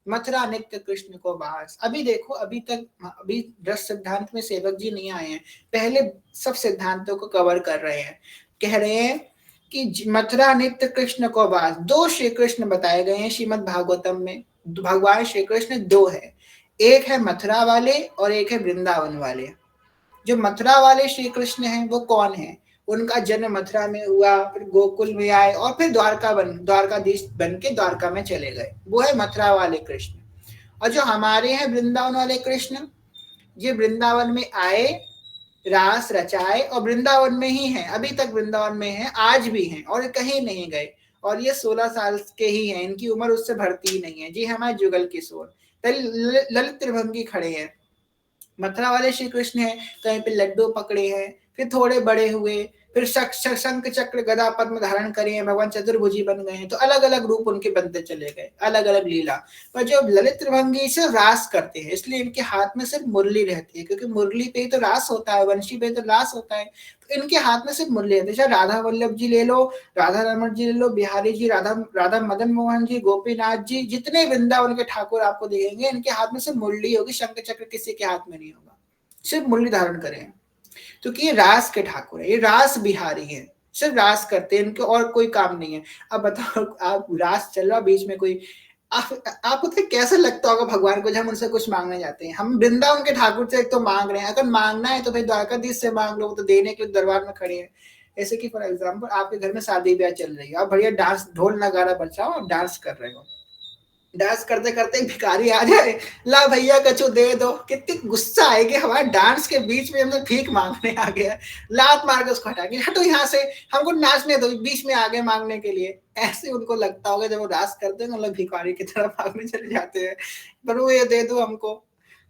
Speaker 1: मथुरा नित्य कृष्ण को वास। अभी देखो, अभी रस सिद्धांत में सेवक जी नहीं आए हैं, पहले सब सिद्धांतों को कवर कर रहे हैं। कह रहे हैं कि मथुरा नित्य कृष्ण को वास। दो श्री कृष्ण बताए गए हैं श्रीमद् भागवतम में। भगवान श्री कृष्ण दो है, एक है मथुरा वाले और एक है वृंदावन वाले। जो मथुरा वाले श्री कृष्ण हैं वो कौन है, उनका जन्म मथुरा में हुआ, फिर गोकुल में आए और फिर द्वारकाधीश बन के द्वारका में चले गए, वो है मथुरा वाले कृष्ण। और जो हमारे हैं वृंदावन वाले कृष्ण, ये वृंदावन में आए, रास रचाए और वृंदावन में ही हैं, अभी तक वृंदावन में हैं, आज भी हैं और कहीं नहीं गए। और ये 16 साल के ही हैं, इनकी उम्र उससे बढ़ती ही नहीं है। जी हमारे जुगल किशोर ललित त्रिभंगी खड़े हैं। मथुरा वाले श्री कृष्ण हैं, कहीं पे लड्डू पकड़े हैं, फिर थोड़े बड़े हुए, फिर शंख चक्र गदा पद्म धारण करे हैं, भगवान चतुर्भुजी बन गए हैं। तो अलग अलग रूप उनके बनते चले गए, अलग अलग लीला। पर जो ललित त्रिभंगी से रास करते हैं, इसलिए इनके हाथ में सिर्फ मुरली रहती है, क्योंकि मुरली पे ही तो रास होता है, वंशी पे तो रास होता है। तो इनके हाथ में सिर्फ मुरली रहती है। चाहे राधा वल्लभ जी ले लो, राधा रमन जी ले लो, बिहारी जी, राधा राधा मदन मोहन जी, गोपीनाथ जी, जितने वृंदावन के ठाकुर आपको दिखेंगे, इनके हाथ में सिर्फ मुरली होगी, शंख चक्र किसी के हाथ में नहीं होगा, सिर्फ मुरली धारण करें। क्योंकि ये रास के ठाकुर है, ये रास बिहारी है, सिर्फ रास करते हैं, इनके और कोई काम नहीं है। अब बताओ, आप रास चल रहा, बीच में कोई आपको तो कैसा लगता होगा भगवान को जब हम उनसे कुछ मांगने जाते हैं। हम वृंदावन के ठाकुर से एक तो मांग रहे हैं, अगर मांगना है तो भाई द्वारकाधीश से मांग लो, तो देने के लिए दरबार में खड़े हैं। ऐसे कि फॉर एग्जाम्पल आपके घर में शादी ब्याह चल रही है, आप बढ़िया डांस ढोल नगारा बजाओ, आप डांस कर रहे हो, डांस करते करते एक भिखारी आ जाए, ला भैया कछु दे दो, कितनी गुस्सा आएगी। हमारे डांस के बीच में हमने भीख मांगने आ गया, लात मार के उसको हटा के, हटो यहाँ से, हमको नाचने दो, बीच में आगे मांगने के लिए। ऐसे उनको लगता होगा जब वो डांस करते हैं, मतलब भिखारी की तरफ भागने चले जाते हैं, प्रभु ये दे दो हमको।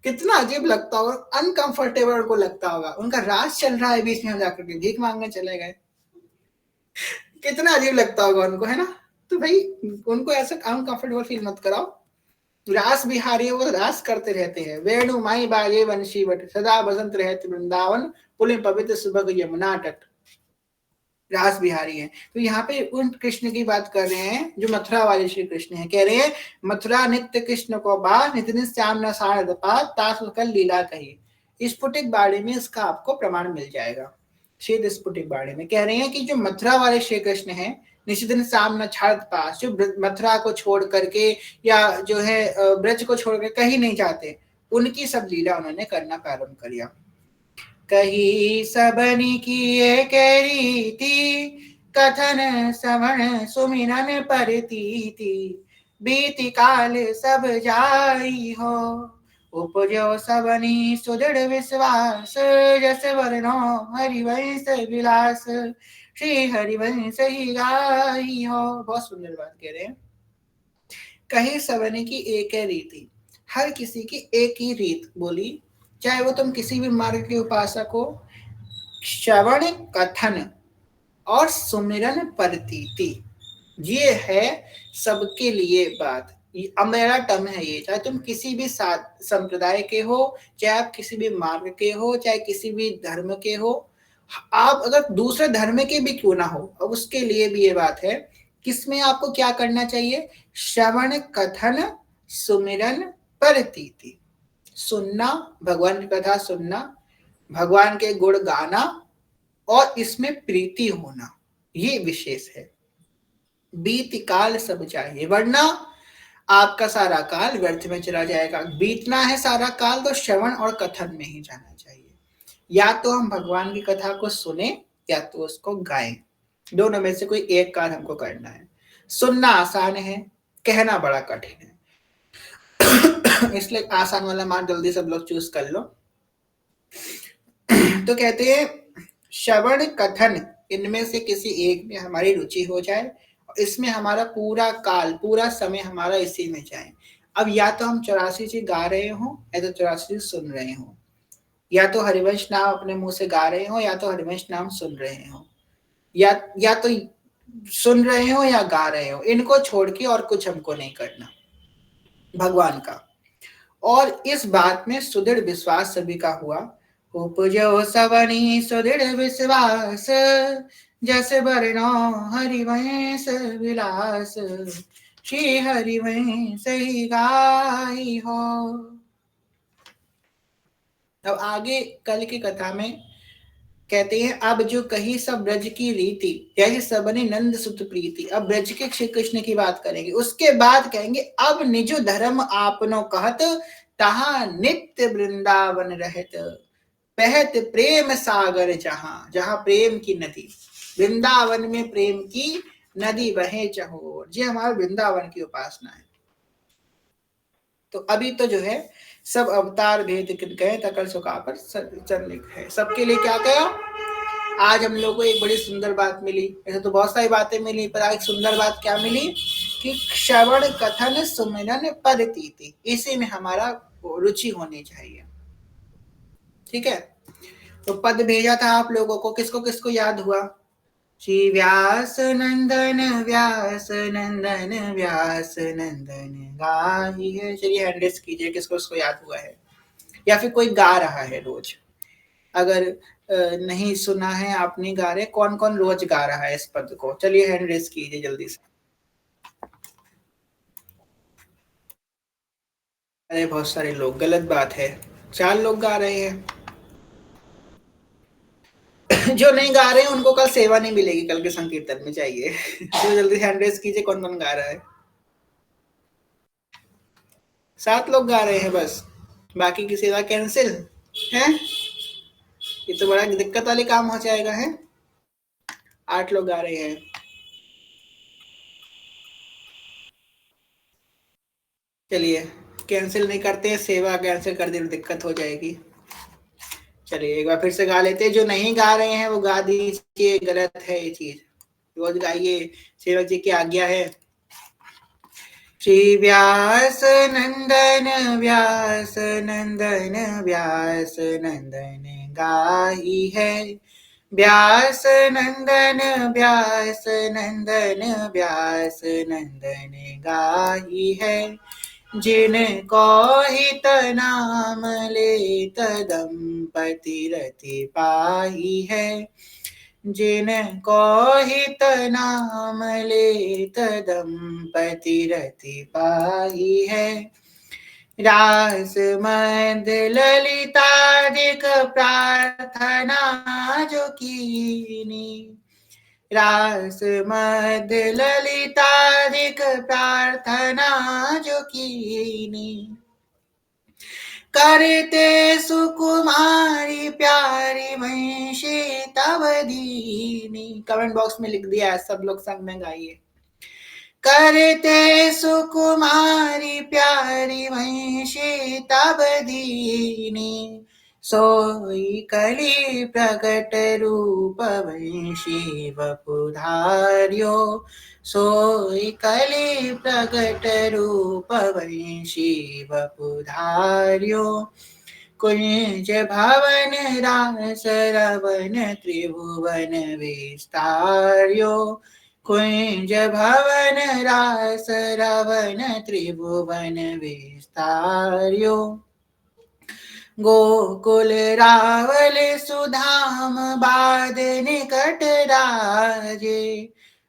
Speaker 1: कितना अजीब लगता होगा, अनकंफर्टेबल उनको लगता होगा, उनका राज चल रहा है, बीच में हम जाकर के भीख मांगने चले गए, कितना अजीब लगता होगा उनको, है ना। तो भाई उनको ऐसा अनकंफर्टेबल फील मत कराओ। रास बिहारी वो रास करते रहते हैं, वेणु माई बाजे वंशी बट, सदा बसंत रहते वृंदावन, पुलिन पवित्र सुबह यमुना तट। रास बिहारी है। तो यहाँ पे उन कृष्ण की बात कर रहे हैं जो मथुरा वाले श्री कृष्ण है। कह रहे हैं मथुरा नित्य कृष्ण को बा, नित्य श्याम न सारद पा, तास कल लीला कही। स्फुटिक बाड़े में इसका आपको प्रमाण मिल जाएगा। श्री स्फुटिक बाड़े में कह रहे हैं कि जो मथुरा वाले श्री कृष्ण है, निश्चित शाम न छाड़ पास, जो मथुरा को छोड़ करके या जो है ब्रज को छोड़ कर कहीं नहीं जाते, उनकी सब लीला उन्होंने करना प्रारंभ कर दिया। कही सबनी की एक रीति, कथन श्रवण सुमिरन परतीति, बीति काल सब जाई हो, उपजो सबनी सुदृढ़ विश्वास, जस वर्णो हरिवंश विलास, श्री हरिवंश ही गाई हो। बहुत सुंदर बात कह रहे हैं। कहीं सबने की एक है रीति, हर किसी की एक ही रीत बोली, चाहे वो तुम किसी भी मार्ग के उपासक हो। श्रवण कथन और सुमिरन प्रतीति, ये है सबके लिए बात, अम्ब्रेला टर्म है ये। चाहे तुम किसी भी संप्रदाय के हो, चाहे आप किसी भी मार्ग के हो, चाहे किसी भी धर्म के हो, आप अगर दूसरे धर्म के भी क्यों ना हो, अब उसके लिए भी ये बात है। किसमें आपको क्या करना चाहिए? श्रवण कथन सुमिरन प्रतीति, सुनना, भगवान की कथा सुनना, भगवान के गुण गाना और इसमें प्रीति होना, ये विशेष है। बीत काल सब चाहिए, वरना आपका सारा काल व्यर्थ में चला जाएगा। बीतना है सारा काल तो श्रवण और कथन में ही जाना चाहिए। या तो हम भगवान की कथा को सुने या तो उसको गाएं, दोनों में से कोई एक कार्य हमको करना है। सुनना आसान है, कहना बड़ा कठिन है, इसलिए आसान वाला मार्ग जल्दी सब लोग चूज कर लो। तो कहते हैं श्रवण कथन, इनमें से किसी एक में हमारी रुचि हो जाए, इसमें हमारा पूरा काल, पूरा समय हमारा इसी में जाए। अब या तो हम 84 जी गा रहे हो या तो 84 सुन रहे हो, या तो हरिवंश नाम अपने मुंह से गा रहे हो या तो हरिवंश नाम सुन रहे हो, या तो सुन रहे हो या गा रहे हो। इनको छोड़ के और कुछ हमको नहीं करना भगवान का। और इस बात में सुदृढ़ विश्वास सभी का हुआ। उपजो सबनी सुदृढ़ विश्वास, जैसे वर्णो हरिवंश विलास, श्री हरिवंश ही गाई हो। अब आगे कल की कथा में कहते हैं, अब जो कही सब ब्रज की रीति, जैसे सबने नंद सुत प्रीति। अब ब्रज के श्री कृष्ण की बात करेंगे, उसके बाद कहेंगे अब निज धर्म आपनो कहत, तहा नित्य वृंदावन रहत, बहत प्रेम सागर जहां, जहां प्रेम की नदी, वृंदावन में प्रेम की नदी बहे चहोर। ये हमारा वृंदावन की उपासना है। तो अभी तो जो है सब अवतार भेद गए, तकल सुखा पर चल है, सबके लिए क्या कहा। आज हम लोग को एक बड़ी सुंदर बात मिली, ऐसे तो बहुत सारी बातें मिली, पर आज सुंदर बात क्या मिली कि श्रवण कथन सुमिरन प्रतीति, इसी में हमारा रुचि होनी चाहिए। ठीक है, तो पद भेजा था आप लोगों को, किसको किसको याद हुआ? श्री व्यास नंदन व्यास नंदन व्यास नंदन गाई है। चलिए हैंडल्स कीजिए किसको उसको याद हुआ है या फिर कोई गा रहा है रोज। अगर नहीं सुना है आप नहीं गा रहे, कौन कौन रोज गा रहा है इस पद को, चलिए हैंड रेस कीजिए जल्दी से। अरे बहुत सारे लोग, गलत बात है, 4 लोग गा रहे हैं। जो नहीं गा रहे हैं उनको कल सेवा नहीं मिलेगी, कल के संकीर्तन में चाहिए। तो जल्दी से हैंड रेस कीजिए कौन कौन गा रहा है। 7 लोग गा रहे हैं बस, बाकी की सेवा कैंसिल है। ये तो बड़ा दिक्कत वाली काम हो जाएगा है। 8 लोग गा रहे हैं। चलिए कैंसिल नहीं करते हैं, सेवा कैंसिल कर दे तो दिक्कत हो जाएगी। चलिए एक बार फिर से गा लेते हैं, जो नहीं गा रहे हैं वो गा दीजिए, गलत है ये चीज, रोज गाइए, सेवक जी की आज्ञा है। श्री व्यास नंदन व्यास नंदन व्यास नंदन गाई है। व्यास नंदन व्यास नंदन व्यास नंदन गाई है। जिनको हित नाम लेत दंपति रति पाई है। जिनको हित नाम लेत दंपति रति पाई है। रास मद ललितादिक प्रार्थना जो कीनी। रास मद ललितादिक प्रार्थना जो कीनी। करते सुकुमारी प्यारी महिषी तब दीनी। कमेंट बॉक्स में लिख दिया है, सब लोग संग में गाइए। करते सुकुमारी प्यारी महिषी तब दीनी। सोई कली प्रकट रूप वंशी वपुधार्यो। सोई कली प्रकट रूप वंशी वपुधार्यो। कुंज भवन रास रवन त्रिभुवन विस्तार्यो। कुंज भवन रास रवन त्रिभुवन विस्तार्यो। गोकुल रावल सुधाम बाद निकट राजे।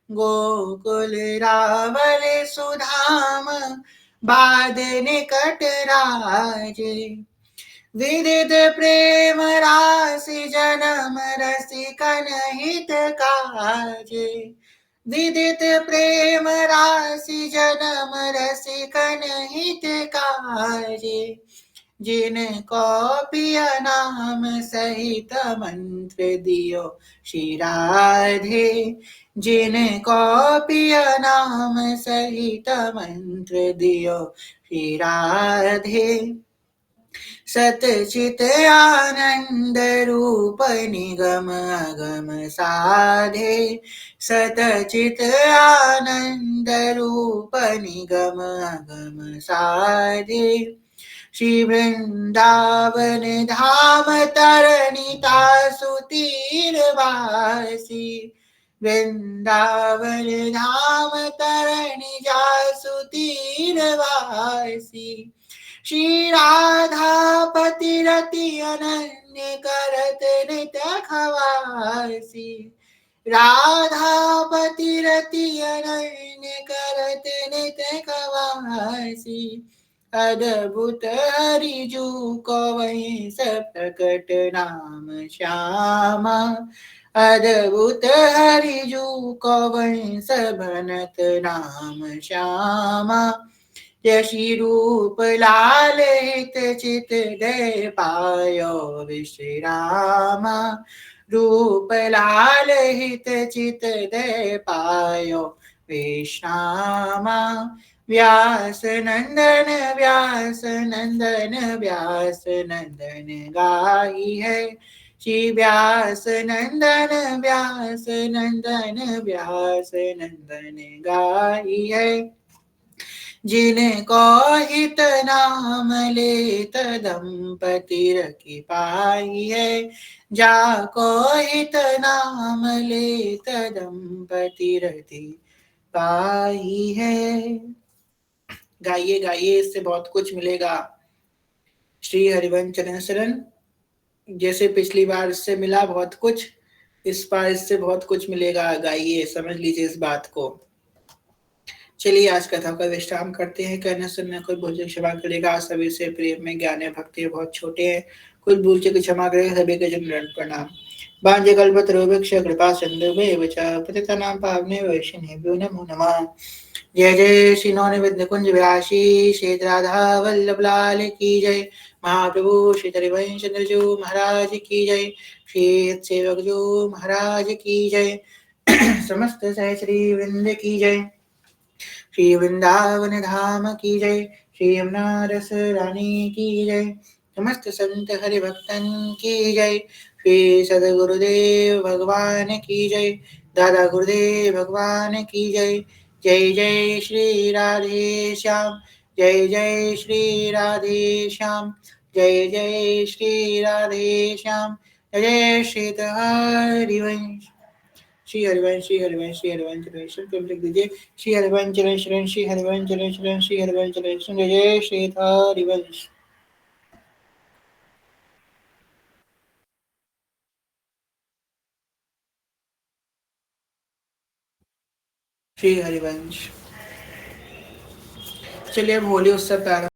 Speaker 1: गोकुल रावल सुधाम बाद निकट राजे। विदित प्रेम राशि जन्म रसिकन हित काजे। विदित प्रेम राशि जन्म रसिकन हित काजे। जिनको पिय नाम सहित मंत्र दियो श्री राधे। जिनको पिय नाम सहित मंत्र दियो श्री राधे। सतचित आनंद रूप निगम अगम साधे। सतचित आनंद रूप निगम अगम साधे। श्री वृंदावन धाम तरनिता सुतीर वासी। वृंदावन धाम तरनि जासु तीर वासी। श्री राधापति रति अनन्य करत नित खवासी। राधापति रति अनन्य करत नित खवासी। अद्भुत हरिजू को वहीं सब प्रकट नाम श्यामा। अद्भुत हरिजू को वहीं सबनत नाम श्यामा। यशी रूप लाल हित चित दे पायो विश्रामा। रूप लाल हित चित दे पायो विश्रामा। व्यास नंदन व्यास नंदन व्यास नंदन गाई है। श्री व्यास नंदन व्यास नंदन व्यास नंदन गाई है। जिनको हित नाम लेत दंपति रखी पाई है, जाको हित नाम लेत दंपति रखी पाई है। गाइए गाइए, इससे बहुत कुछ मिलेगा। श्री हरिवंश चरण शरण, जैसे पिछली बार इससे मिला बहुत कुछ, इस बार इससे बहुत कुछ मिलेगा। गाइए, समझ लीजिए इस बात को। चलिए आज कथा का विश्राम करते हैं। कहने सुनने कोई भूल चूक क्षमा करेगा। सभी से प्रेम में ज्ञान है भक्ति बहुत छोटे हैं, कुछ भूल चूक क्षमा करेगा। सभी के जन प्रणाम। बांजे कल्पतरुभिक्ष कृपा सिंधुभ्येव च पतितानां पावनेभ्यो वैष्णवेभ्यो नमो नमः। जय जय श्री नौन विद्य कुंज विलासी श्री राधा वल्लभ लाल की जय। महाप्रभु श्री हरिवंश चंद्र जी महाराज की जय। श्री सेवक जो महाराज की जय। समस्त सहचरी वृंद की जय। श्री वृंदावन धाम की जय। श्री यमुना रस रानी की जय। समस्त संत हरि भक्तन की जय। श्री सदगुरुदेव भगवान की जय। दादा गुरुदेव भगवान की जय। जय जय श्री राधे श्याम। जय जय श्री राधे श्याम। जय जय श्री राधे श्याम। जय जय श्री हरिवंश। श्री हरिवंश श्री हरिवंश श्री हरिवंश चरण तुम लिख दीजिए। श्री हरिवंश चरण शरण श्री हरिवंश चरण शरण श्री हरिवंश चरण शरण। जय जय श्री हरिवंश। श्री हरिवंश। चलिए अब होली उत्सव प्रारंभ